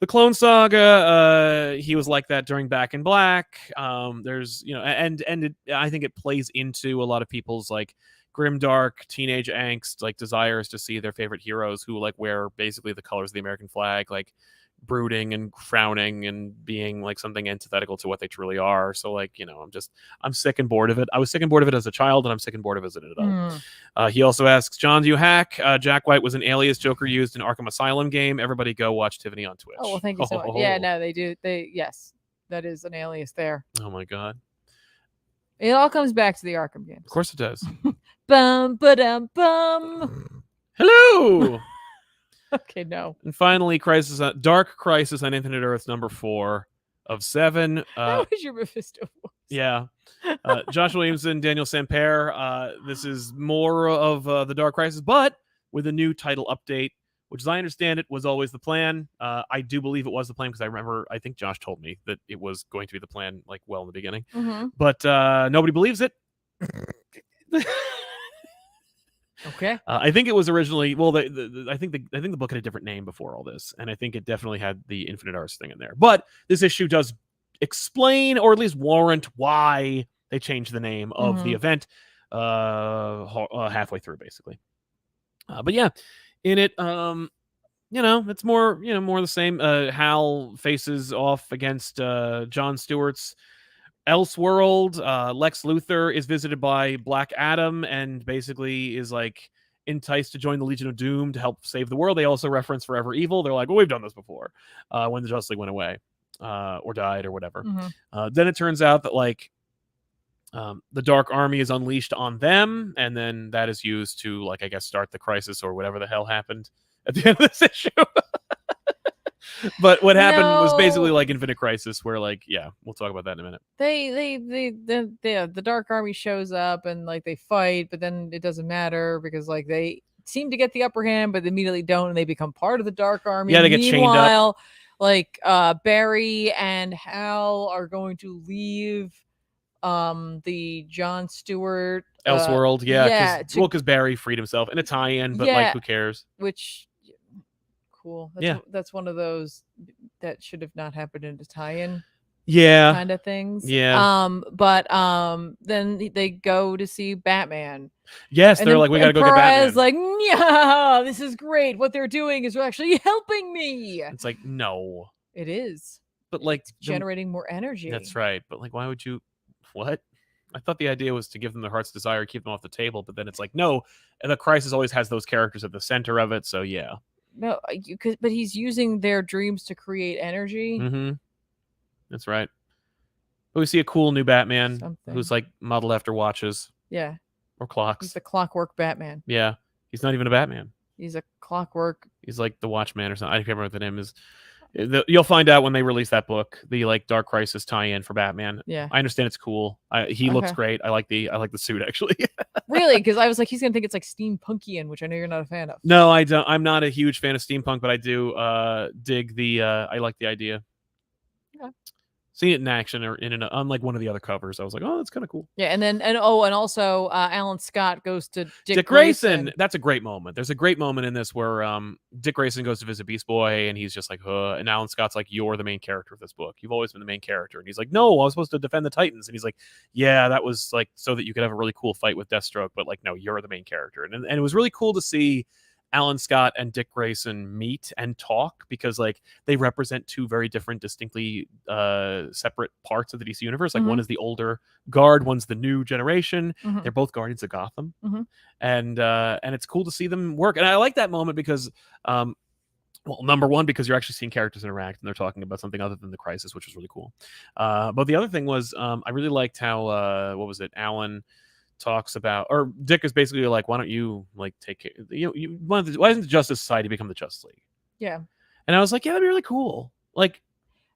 the Clone Saga. He was like that during Back in Black. There's, you know, I think it plays into a lot of people's like grimdark teenage angst, like desires to see their favorite heroes who like wear basically the colors of the American flag, like brooding and frowning and being like something antithetical to what they truly are. So like, you know, I'm sick and bored of it. I was sick and bored of it as a child, and I'm sick and bored of it as an adult. He also asks, John, do you hack? Jack White was an alias Joker used in Arkham Asylum game. Everybody go watch Tiffany on Twitch. Oh, well, thank you so much. Yeah, no, they do. Yes, that is an alias there. Oh my God. It all comes back to the Arkham games. Of course it does. Bum, ba-dum, bum. Hello. Okay, no. And finally, Dark Crisis on Infinite Earths number 4 of 7. That was your Mephisto voice. Yeah. Josh Williamson, Daniel Samper. This is more of the Dark Crisis, but with a new title update, which, as I understand it, was always the plan. I do believe it was the plan because I think Josh told me that it was going to be the plan, like, well in the beginning. But nobody believes it. Okay. I think it was originally, well, I think the book had a different name before all this, and I think it definitely had the Infinite Earths thing in there. But this issue does explain, or at least warrant, why they changed the name of the event halfway through, basically. But yeah, in it, you know, it's more the same. Hal faces off against John Stewart's Elseworld. Lex Luthor is visited by Black Adam and basically is like enticed to join the Legion of Doom to help save the world. They also reference Forever Evil. They're like, well, we've done this before, when the Justice League went away or died or whatever. Then it turns out that like the Dark Army is unleashed on them, and then that is used to, like, I guess, start the crisis or whatever the hell happened at the end of this issue. But what happened was basically like Infinite Crisis, where, like, yeah, we'll talk about that in a minute. The Dark Army shows up and like they fight, but then it doesn't matter because like they seem to get the upper hand, but they immediately don't, and they become part of the Dark Army. Yeah, they get chained up. Like Barry and Hal are going to leave the John Stewart Elseworld, because Barry freed himself in a tie-in, but like, who cares? Which cool. That's one of those that should have not happened in a tie-in. Yeah. kind of things. Yeah. But then they go to see Batman. Yes, And they're then, like, we got to go get Pariah's Batman. like, yeah, this is great. What they're doing is actually helping me. It's like, no. It is. But like It's generating more energy. That's right. But like, why would you? What? I thought the idea was to give them their heart's desire, keep them off the table. But then it's like, no. And the Crisis always has those characters at the center of it. So yeah. No, but he's using their dreams to create energy. Mm-hmm. That's right. But we see a cool new Batman who's like modeled after watches. Yeah. Or clocks. He's the clockwork Batman. Yeah. He's not even a Batman. He's a clockwork. He's like the Watchman or something. I can't remember what the name is. You'll find out when they release that book, the like Dark Crisis tie-in for Batman. Yeah, I understand it's cool. He looks great. I like the suit actually. Really, because I was like, he's gonna think it's like steampunkian, which I know you're not a fan of. No, I don't. I'm not a huge fan of steampunk, but I do dig the. I like the idea. Okay. Seeing it in action or on like one of the other covers, I was like, oh, that's kind of cool. Yeah, and also Alan Scott goes to Dick Grayson. That's a great moment. There's a great moment in this where Dick Grayson goes to visit Beast Boy, and he's just like, and Alan Scott's like, you're the main character of this book. You've always been the main character. And he's like, no, I was supposed to defend the Titans. And he's like, yeah, that was like so that you could have a really cool fight with Deathstroke, but like, no, you're the main character. And it was really cool to see Alan Scott and Dick Grayson meet and talk because like they represent two very different, distinctly separate parts of the DC universe. Like one is the older guard, one's the new generation. They're both Guardians of Gotham, and it's cool to see them work. And I like that moment because, well, number one, because you're actually seeing characters interact and they're talking about something other than the Crisis, which was really cool. But the other thing was, I really liked how what was it, Alan talks about, or Dick is basically like, why don't you like take care, why doesn't the Justice Society become the Justice League? Yeah. And I was like, yeah, that'd be really cool. Like,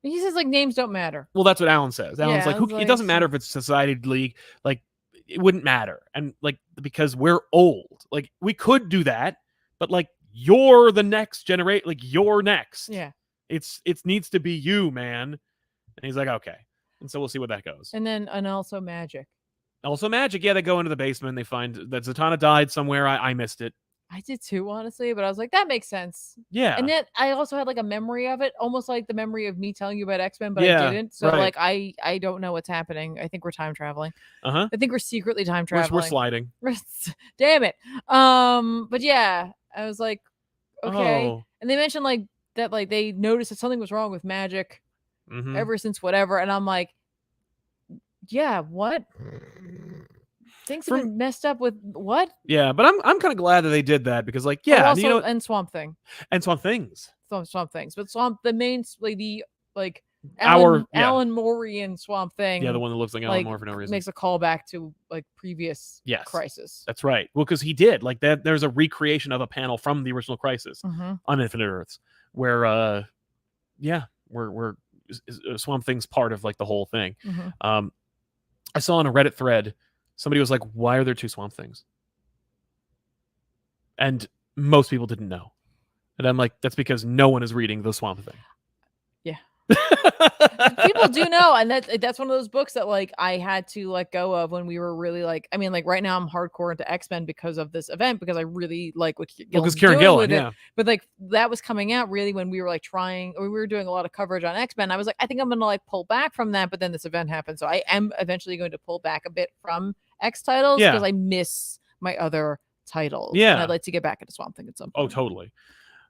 he says like names don't matter. Well, that's what Alan says. Alan's like, it doesn't matter if it's Society League, like it wouldn't matter. And like, because we're old, like we could do that, but like you're the next generation, like you're next. Yeah. It needs to be you, man. And he's like, okay. And so we'll see where that goes. And also magic. Also magic. Yeah, they go into the basement and they find that Zatanna died somewhere. I missed it. I did too, honestly, but I was like, that makes sense. Yeah. And then I also had like a memory of it, almost like the memory of me telling you about X-Men, but I didn't. So like I don't know what's happening. I think we're time traveling. I think we're secretly time traveling. We're sliding. Damn it. But yeah, I was like, okay. Oh. And they mentioned like that, like they noticed that something was wrong with magic ever since whatever. And I'm like, yeah, what? Things have been messed up with what? Yeah, but I'm kind of glad that they did that because like, yeah, also, and Swamp Thing. And Swamp Things. Swamp Things. But the main lady, like Alan Morey and Swamp Thing. Yeah, the one that looks like Alan Moore for no reason. Makes a callback to like previous Crisis. That's right. Well, because he did. Like that there's a recreation of a panel from the original Crisis on Infinite Earths where where Swamp Thing's part of like the whole thing. I saw on a Reddit thread, somebody was like, why are there two Swamp Things? And most people didn't know. And I'm like, that's because no one is reading the Swamp Thing. Yeah. People do know. And that's one of those books that like I had to let go of when we were really like, I mean, like right now I'm hardcore into X-Men because of this event, because I really like what Gillen's doing with it. But like that was coming out really when we were like we were doing a lot of coverage on X-Men. I was like, I think I'm gonna like pull back from that, but then this event happened. So I am eventually going to pull back a bit from X titles because I miss my other titles. Yeah. And I'd like to get back into Swamp Thing at some point. Oh, totally.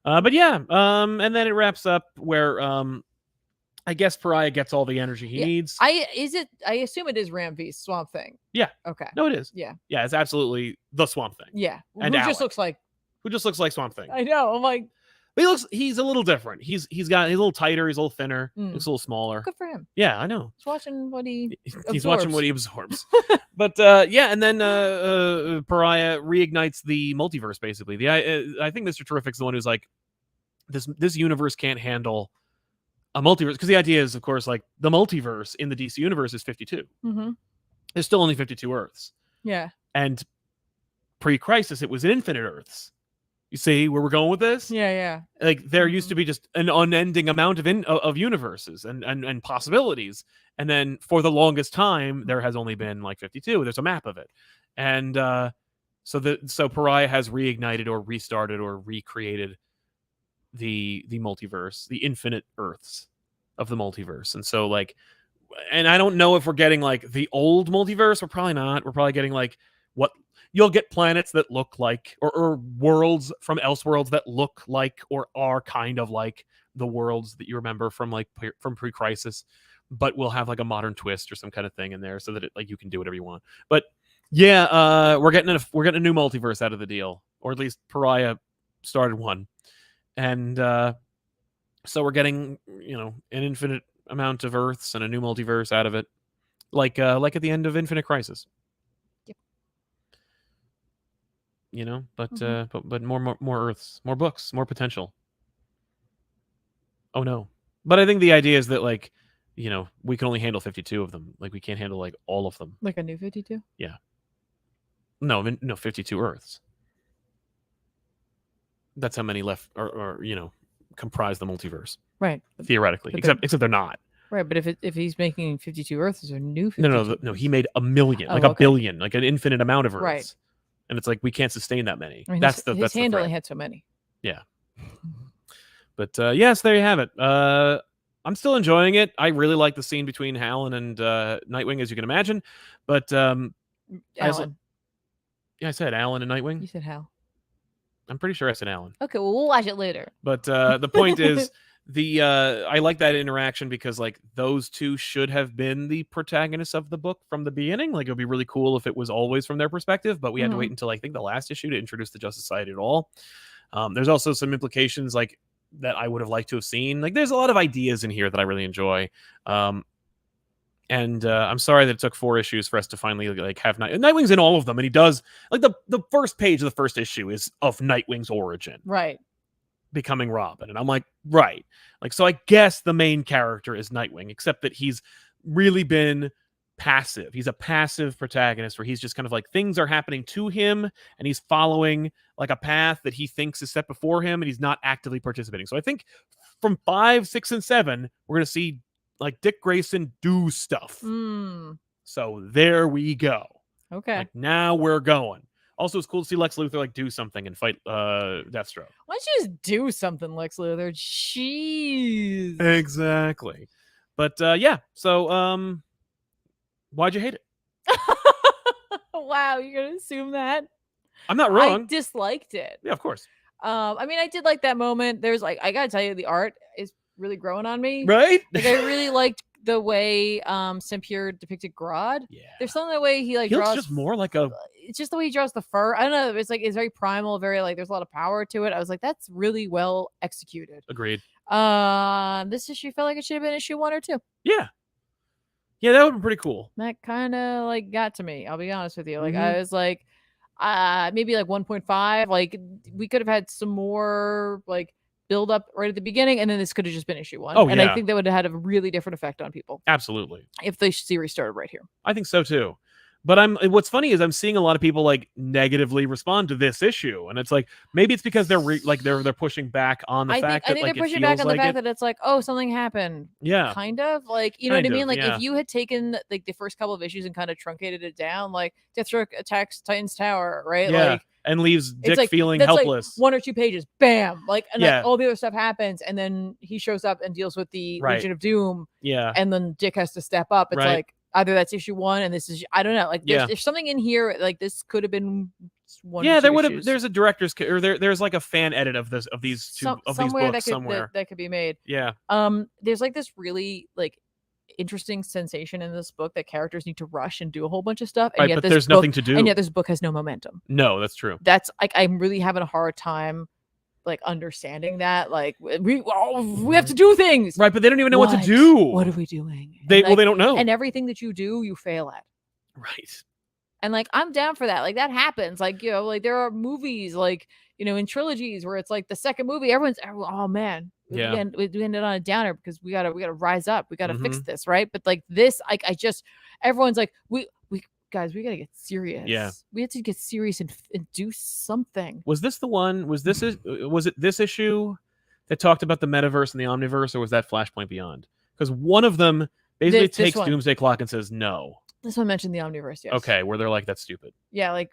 But yeah, and then it wraps up where I guess Pariah gets all the energy he needs. I assume it is Ram V Swamp Thing. Yeah. Okay. No, it is. Yeah. Yeah, it's absolutely the Swamp Thing. Yeah. And who just looks like Swamp Thing. I know. I'm like, but he's a little different. He's a little tighter, he's a little thinner, looks a little smaller. Good for him. Yeah, I know. He's watching what he He's watching what he absorbs. But and then Pariah reignites the multiverse basically. I think Mr. Terrific's the one who's like, this universe can't handle a multiverse, because the idea is, of course, like the multiverse in the DC universe is 52. There's still only 52 Earths. Yeah. And pre-Crisis, it was infinite Earths. You see where we're going with this? Yeah. Like there used to be just an unending amount of universes and possibilities, and then for the longest time there has only been like 52. There's a map of it, and so Pariah has reignited or restarted or recreated the multiverse, the infinite Earths of the multiverse. And so like and I don't know if we're getting like the old multiverse. We're probably not. We're probably getting like what you'll get planets that look like, or worlds from Elseworlds that look like or are kind of like the worlds that you remember from like from pre-crisis, but we'll have like a modern twist or some kind of thing in there so that it, like you can do whatever you want. But yeah, we're getting a new multiverse out of the deal, or at least Pariah started one, and so we're getting an infinite amount of Earths and a new multiverse out of it, like at the end of Infinite Crisis. Yep. But more Earths, more books, more potential. Oh no! But I think the idea is that like, we can only handle 52 of them. Like we can't handle like all of them. Like a new 52? Yeah. No, 52 Earths. That's how many left or comprise the multiverse. Right. Theoretically. Except they're not. Right, but if he's making 52 Earths, is there new 52? No, he made a million, like a billion, like an infinite amount of Earths. Right. And it's like we can't sustain that many. I mean, that's his hand only had so many. Yeah. But yes, there you have it. I'm still enjoying it. I really like the scene between Alan and Nightwing, as you can imagine. But Alan. I said Alan and Nightwing. You said Hal. I'm pretty sure I said Alan. Okay, well, we'll watch it later. But the point is, I like that interaction because like those two should have been the protagonists of the book from the beginning. Like it would be really cool if it was always from their perspective, but we had to wait until I think the last issue to introduce the Justice Society at all. There's also some implications like that I would have liked to have seen. Like there's a lot of ideas in here that I really enjoy. And I'm sorry that it took 4 issues for us to finally like have Nightwing's in all of them, and he does like the first page of the first issue is of Nightwing's origin, right? Becoming Robin, and I'm like, right, like so. I guess the main character is Nightwing, except that he's really been passive. He's a passive protagonist where he's just kind of like things are happening to him, and he's following like a path that he thinks is set before him, and he's not actively participating. So I think from 5, 6, and 7, we're gonna see like Dick Grayson do stuff. So there we go. Okay. Like now we're going. Also, it's cool to see Lex Luthor like do something and fight Deathstroke. Why don't you just do something, Lex Luthor? Jeez. Exactly. But yeah. So why'd you hate it? Wow, you're gonna assume that? I'm not wrong. I disliked it. Yeah, of course. I mean, I did like that moment. There's like, I gotta tell you, the art is really growing on me. Right? Like I really liked the way Sampure depicted Grodd. Yeah. There's something the way he looks draws just more like a it's just the way he draws the fur. I don't know. It's like it's very primal, very like there's a lot of power to it. I was like, that's really well executed. Agreed. This issue felt like it should have been issue 1 or 2. Yeah. Yeah, that would be pretty cool. That kind of like got to me. I'll be honest with you. Like I was like, maybe like 1.5. Like we could have had some more like build up right at the beginning, and then this could have just been issue 1. Oh, and yeah. I think that would have had a really different effect on people. Absolutely. If the series started right here. I think so too. But what's funny is I'm seeing a lot of people like negatively respond to this issue, and it's like maybe it's because they're pushing back on the fact that like they're pushing back on the fact that it's like, oh, something happened. Yeah, kind of like, you know what I mean? Like yeah. if you had taken like the first couple of issues and kind of truncated it down, like Deathstroke attacks Titan's Tower, right? Yeah, like and leaves Dick like, feeling helpless. Like 1 or 2 pages, bam, like and yeah. like, all the other stuff happens, and then he shows up and deals with the Legion of Doom. Yeah, and then Dick has to step up. It's like either that's issue 1 and this is, I don't know, like there's something in here like this could have been 1. Yeah, there would have. There's a director's or there's like a fan edit of these two of these books somewhere that could be made. Yeah. There's like this really like interesting sensation in this book that characters need to rush and do a whole bunch of stuff, and yet but there's nothing to do, and yet this book has no momentum. No, that's true. That's like I'm really having a hard time like understanding that like we have to do things right, but they don't even know what to do. What are we doing? They don't know, and everything that you do you fail at. Right. And like I'm down for that. Like that happens. Like, you know, like there are movies like, you know, in trilogies where it's like the second movie everyone's oh man, we ended on a downer because we gotta rise up, we gotta fix this, right? But like this, like I just everyone's like we guys, we gotta get serious. Yeah, we have to get serious and do something. Was this the one? Was it this issue that talked about the metaverse and the omniverse, or was that Flashpoint Beyond? Because one of them basically takes Doomsday Clock and says no. This one mentioned the omniverse. Yes. Okay, where they're like, that's stupid. Yeah, like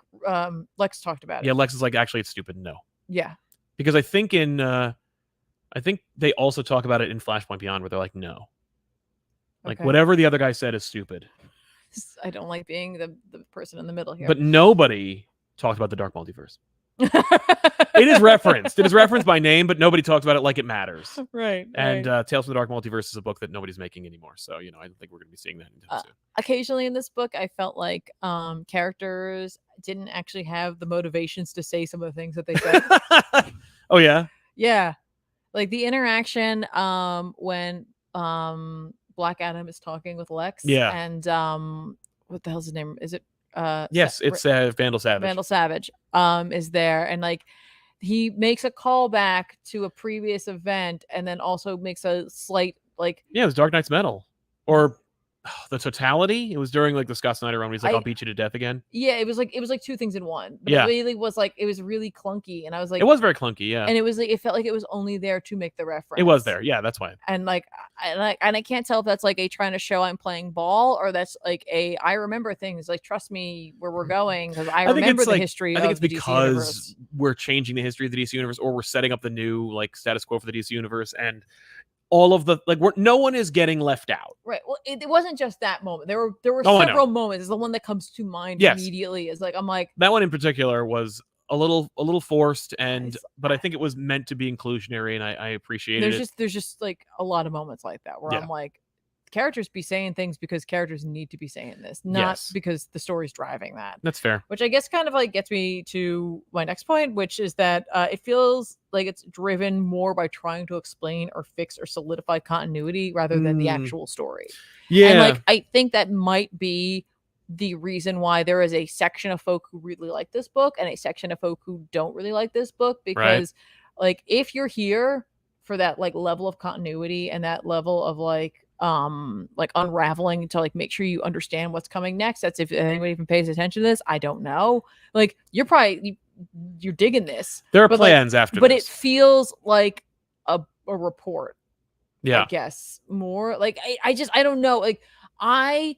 Lex talked about it. Yeah, Lex is like, actually, it's stupid. No. Yeah. Because I think they also talk about it in Flashpoint Beyond, where they're like, no. Like Okay. whatever the other guy said is stupid. I don't like being the person in the middle here. But nobody talked about the Dark Multiverse. It is referenced. It is referenced by name, but nobody talks about it like it matters. Right. And Tales from the Dark Multiverse is a book that nobody's making anymore. So, I don't think we're going to be seeing that anytime soon. Occasionally in this book, I felt like characters didn't actually have the motivations to say some of the things that they said. Oh, yeah? Yeah. Like the interaction when Black Adam is talking with Lex. Yeah. And what the hell's his name? Is it? Yes, it's Vandal Savage. Vandal Savage is there. And like he makes a callback to a previous event and then also makes a slight like. Yeah, it was Dark Knight's Metal. Or the Totality. It was during like the Scott Snyder run when he's like, I'll beat you to death again. Yeah, it was like two things in one. But Yeah. it really was like it was really clunky. And I was like, it was very clunky, yeah. And it was like it felt like it was only there to make the reference. It was there, yeah, that's why. And like I can't tell if that's like a trying to show I'm playing ball or that's like a I remember things. Like trust me where we're going because I remember the history. I think of it's the DC universe. because we're changing the history of the DC universe, or we're setting up the new like status quo for the DC universe, and all of the like no one is getting left out. Right. Well, it wasn't just that moment. There were Oh, several moments. It's the one that comes to mind immediately. Is like I'm like that one in particular was a little forced, but I think it was meant to be inclusionary, and I appreciated it. There's just like a lot of moments like that where I'm like, characters be saying things because characters need to be saying this, not because the story's driving that. That's fair. Which I guess kind of like gets me to my next point, which is that it feels like it's driven more by trying to explain or fix or solidify continuity rather than the actual story. Yeah. And like I think that might be the reason why there is a section of folk who really like this book and a section of folk who don't really like this book, because like if you're here for that like level of continuity and that level of like unraveling to like make sure you understand what's coming next, that's if anybody even pays attention to this, I don't know, like you're digging this. There are plans after but this. It feels like a report, I guess, more like I don't know, like I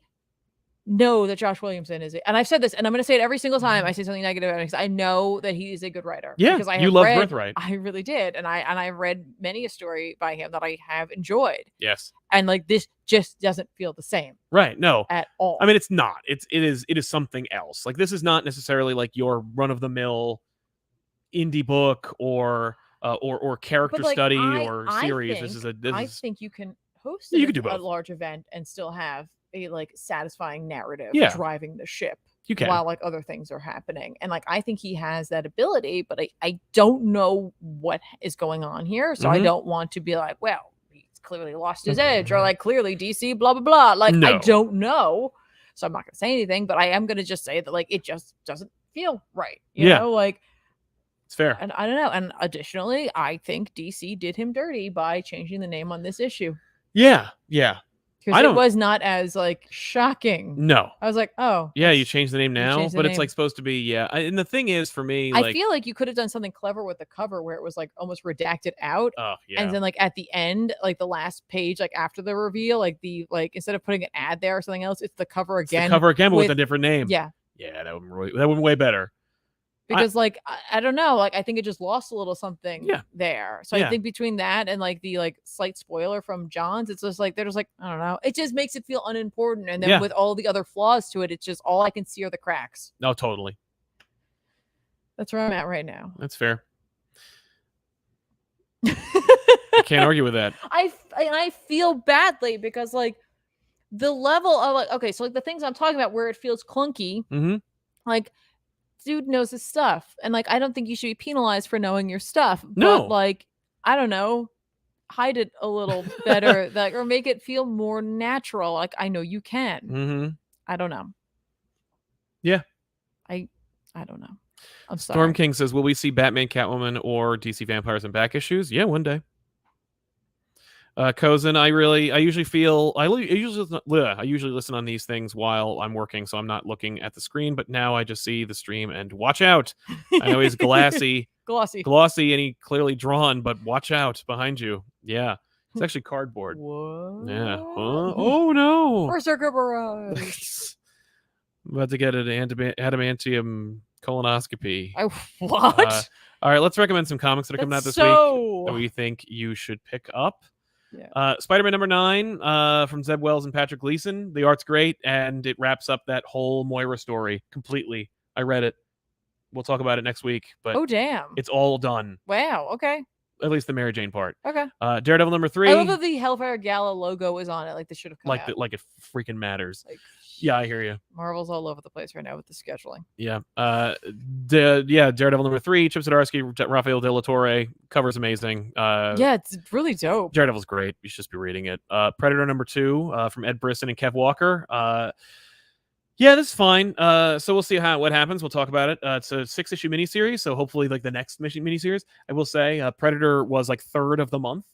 know that Josh Williamson is, and I've said this, and I'm going to say it every single time I say something negative about it, because I know that he is a good writer. Yeah, because I you love Birthright. I really did, and I've read many a story by him that I have enjoyed. Yes, and like this just doesn't feel the same. Right? No, at all. I mean, it's not. It is something else. Like this is not necessarily like your run of the mill indie book or character study or series. I think you can host you can do both. A large event and still have a like satisfying narrative driving the ship while like other things are happening. And like I think he has that ability, but I don't know what is going on here, so I don't want to be like, well, he's clearly lost his edge, or like clearly DC blah blah blah. Like I don't know, so I'm not gonna say anything, but I am gonna just say that like it just doesn't feel right, you know, like it's fair. And I don't know. And additionally, I think DC did him dirty by changing the name on this issue. Yeah. Because it was not as like shocking. No, I was like, oh, yeah, you changed the name now, but it's like supposed to be, and the thing is, for me, I feel like you could have done something clever with the cover where it was like almost redacted out. Oh yeah. And then like at the end, like the last page, like after the reveal, like instead of putting an ad there or something else, it's the cover again. But with a different name. Yeah. Yeah, that would be way better. Because like I don't know, like I think it just lost a little something there. So I think between that and like the like slight spoiler from John's, it's just like they're just like, I don't know. It just makes it feel unimportant. And then with all the other flaws to it, it's just all I can see are the cracks. No, totally. That's where I'm at right now. That's fair. I can't argue with that. I feel badly because like the level of like, okay, so like the things I'm talking about where it feels clunky, like dude knows his stuff, and like I don't think you should be penalized for knowing your stuff. No, but like I don't know, hide it a little better, like, or make it feel more natural. Like I know you can. I don't know. Yeah, I don't know. I'm sorry. Storm King says, "Will we see Batman, Catwoman, or DC Vampires in back issues?" Yeah, one day. Cozen, I usually listen on these things while I'm working, so I'm not looking at the screen, but now I just see the stream and watch out. I know he's glossy, and he clearly drawn, but watch out behind you. Yeah, it's actually cardboard. What? Yeah. Oh no. Berserker Barrage. I'm about to get an adamantium colonoscopy. What? All right, let's recommend some comics that are coming out this week that we think you should pick up. Spider-Man number 9 from Zeb Wells and Patrick Gleason. The art's great, and it wraps up that whole Moira story completely. I read it. We'll talk about it next week, but Oh damn! it's all done. Wow. Okay. At least the Mary Jane part. Okay. Daredevil number 3. I love that the Hellfire Gala logo was on it. Like this should have come out. Like it freaking matters. Like, yeah, I hear you. Marvel's all over the place right now with the scheduling. Yeah. Daredevil number 3. Chip Zdarsky, Rafael De La Torre. Cover's amazing. Yeah, it's really dope. Daredevil's great. You should just be reading it. Predator number 2 from Ed Brisson and Kev Walker. Yeah, this is fine. So we'll see what happens. We'll talk about it. It's a 6-issue miniseries, so hopefully like the next miniseries. I will say Predator was like 3rd of the month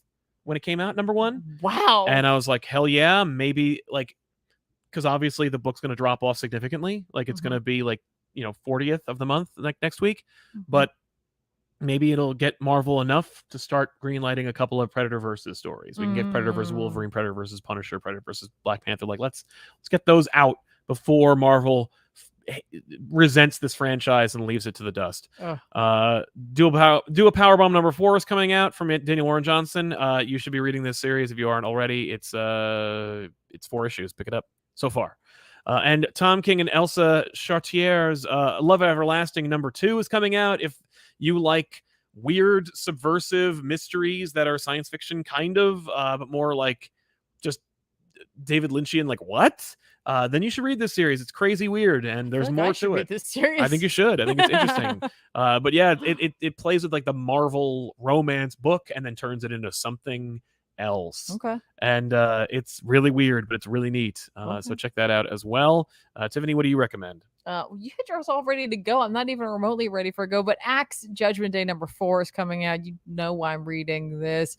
when it came out, number 1. Wow. And I was like, hell yeah, maybe like, because obviously the book's going to drop off significantly. Like it's going to be like, 40th of the month like next week. But maybe it'll get Marvel enough to start greenlighting a couple of Predator versus stories. We can get Predator versus Wolverine, Predator versus Punisher, Predator versus Black Panther. Like let's get those out before Marvel resents this franchise and leaves it to the dust. Do a Powerbomb number 4 is coming out from Daniel Warren Johnson. You should be reading this series if you aren't already. It's 4 issues. Pick it up so far. And Tom King and Elsa Chartier's Love Everlasting number 2 is coming out. If you like weird subversive mysteries that are science fiction kind of, but more like just David Lynchian, like what? Then you should read this series. It's crazy weird, and there's more to it. This series. I think you should. I think it's interesting. But yeah, it plays with like the Marvel romance book and then turns it into something else. Okay. And it's really weird, but it's really neat. So check that out as well. Tiffany, what do you recommend? You had yours all ready to go. I'm not even remotely ready for a go, but Axe Judgment Day number 4 is coming out. You know why I'm reading this.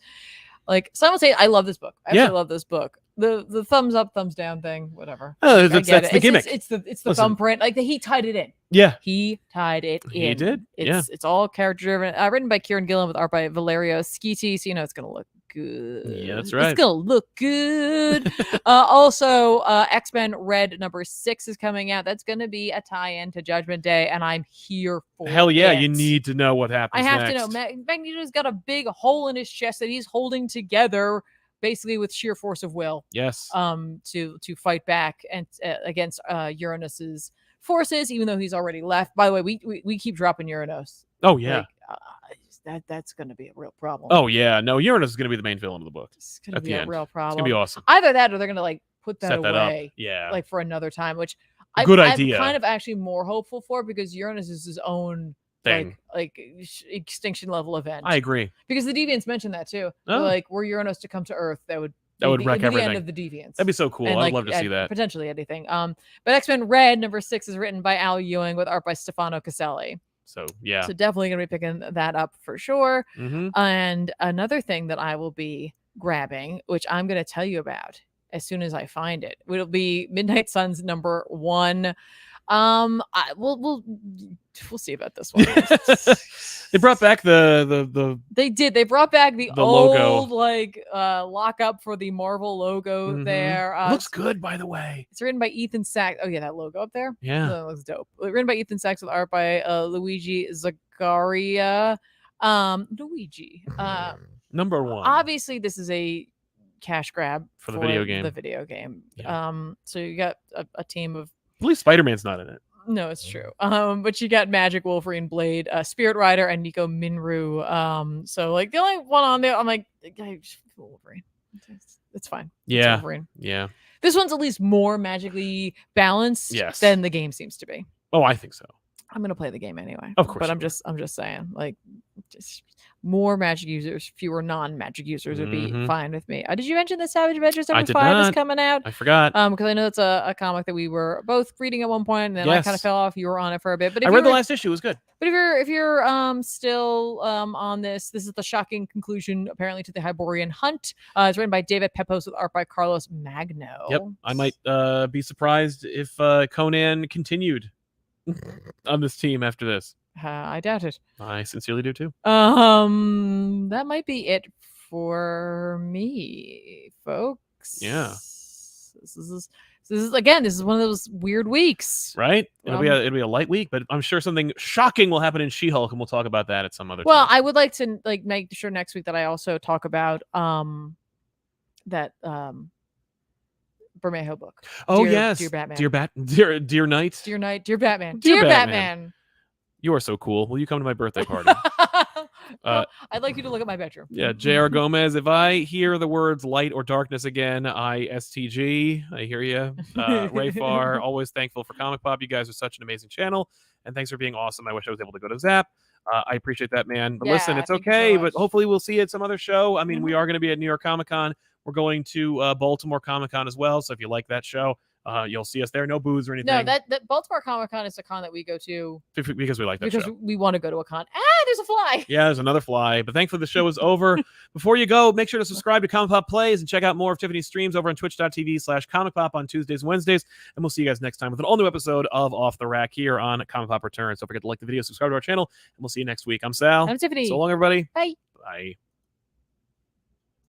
Like someone say, I love this book. I actually love this book. The thumbs up, thumbs down thing, whatever. Oh, that's the gimmick. It's the thumbprint. Like he tied it in. Yeah, he tied it in. He did. It's all character driven. Written by Kieran Gillen with art by Valerio Schiti. So it's gonna look good. Yeah, that's right. It's gonna look good. Also, X-Men Red number 6 is coming out. That's gonna be a tie-in to Judgment Day, and I'm here for Hell yeah, it. You need to know what happens. I have next. to know. Magneto's got a big hole in his chest that he's holding together, basically with sheer force of will. Yes. To fight back and against Uranus's forces, even though he's already left. By the way, we keep dropping Uranus. Oh yeah. That's going to be a real problem. Oh yeah, no, Uranus is going to be the main villain of the book. It's going to be a real problem. It's going to be awesome. Either that, or they're going to like put that Set away, that up. Yeah, like for another time. Which good idea. I'm kind of actually more hopeful for, because Uranus is his own thing, like extinction level event. I agree, because the Deviants mentioned that too. Like, were Uranus to come to Earth, that would wreck everything. The end of the Deviants. That'd be so cool. And, I'd love to see that. Potentially anything. But X-Men Red number 6 is written by Al Ewing with art by Stefano Caselli. So yeah. So definitely gonna be picking that up for sure. Mm-hmm. And another thing that I will be grabbing, which I'm gonna tell you about as soon as I find it, will be Midnight Suns number 1. We'll see about this one. They brought back the They did. They brought back the old logo. lock up for the Marvel logo there. It looks good, by the way. It's written by Ethan Sachs. Oh yeah, that logo up there. Yeah, that looks dope. Written by Ethan Sachs with art by Luigi Zaccaria. Luigi. Number 1. Obviously, this is a cash grab for the video game. The video game. Yeah. So you got a team of. At least Spider-Man's not in it. No, it's true. But you got Magic, Wolverine, Blade, Spirit Rider, and Nico Minru. So like the only one on there, I'm like, Wolverine. It's fine. Yeah. It's Wolverine. Yeah. This one's at least more magically balanced than the game seems to be. Oh, I think so. I'm gonna play the game anyway. Of course. But I'm just saying, like, just more Magic users, fewer non-Magic users would be fine with me. Did you mention that Savage Adventures number 5 is coming out? I forgot. Because I know it's a comic that we were both reading at one point, and then I kind of fell off. You were on it for a bit, but I read the last issue. It was good. But if you're still on this is the shocking conclusion apparently to the Hyborian Hunt. It's written by David Pepos with art by Carlos Magno. Yep. I might be surprised if Conan continued on this team after this. I doubt it. I sincerely do too. That might be it for me, folks. Yeah. This is again. This is one of those weird weeks, right? It'll be a light week, but I'm sure something shocking will happen in She-Hulk, and we'll talk about that at some other time. Well, I would like to make sure next week that I also talk about that Bermejo book. Oh Dear, yes, Dear Batman. Dear Knight. Dear Knight, Dear Batman. Dear Dear Batman. Batman. You are so cool. Will you come to my birthday party? Well, I'd like you to look at my bedroom. Yeah, J.R. Gomez. If I hear the words light or darkness again, ISTG. I hear you. Ray Farr, always thankful for Comic Pop. You guys are such an amazing channel, and thanks for being awesome. I wish I was able to go to Zap. I appreciate that, man. But listen, Yeah, it's thank you so okay. But much. hopefully we'll see you at some other show. I mean, we are going to be at New York Comic Con. We're going to Baltimore Comic Con as well. So if you like that show, you'll see us there. No booze or anything. No, that Baltimore Comic Con is a con that we go to because we like that because show. we want to go to a con. There's a fly. Yeah, there's another fly. But thankfully the show is over. Before you go, make sure to subscribe to Comic Pop Plays and check out more of Tiffany's streams over on twitch.tv/Comic Pop on Tuesdays and Wednesdays. And we'll see you guys next time with an all-new episode of Off the Rack here on Comic Pop Returns. Don't forget to like the video, subscribe to our channel, and we'll see you next week. I'm Sal. I'm Tiffany. So long, everybody. Bye. Bye.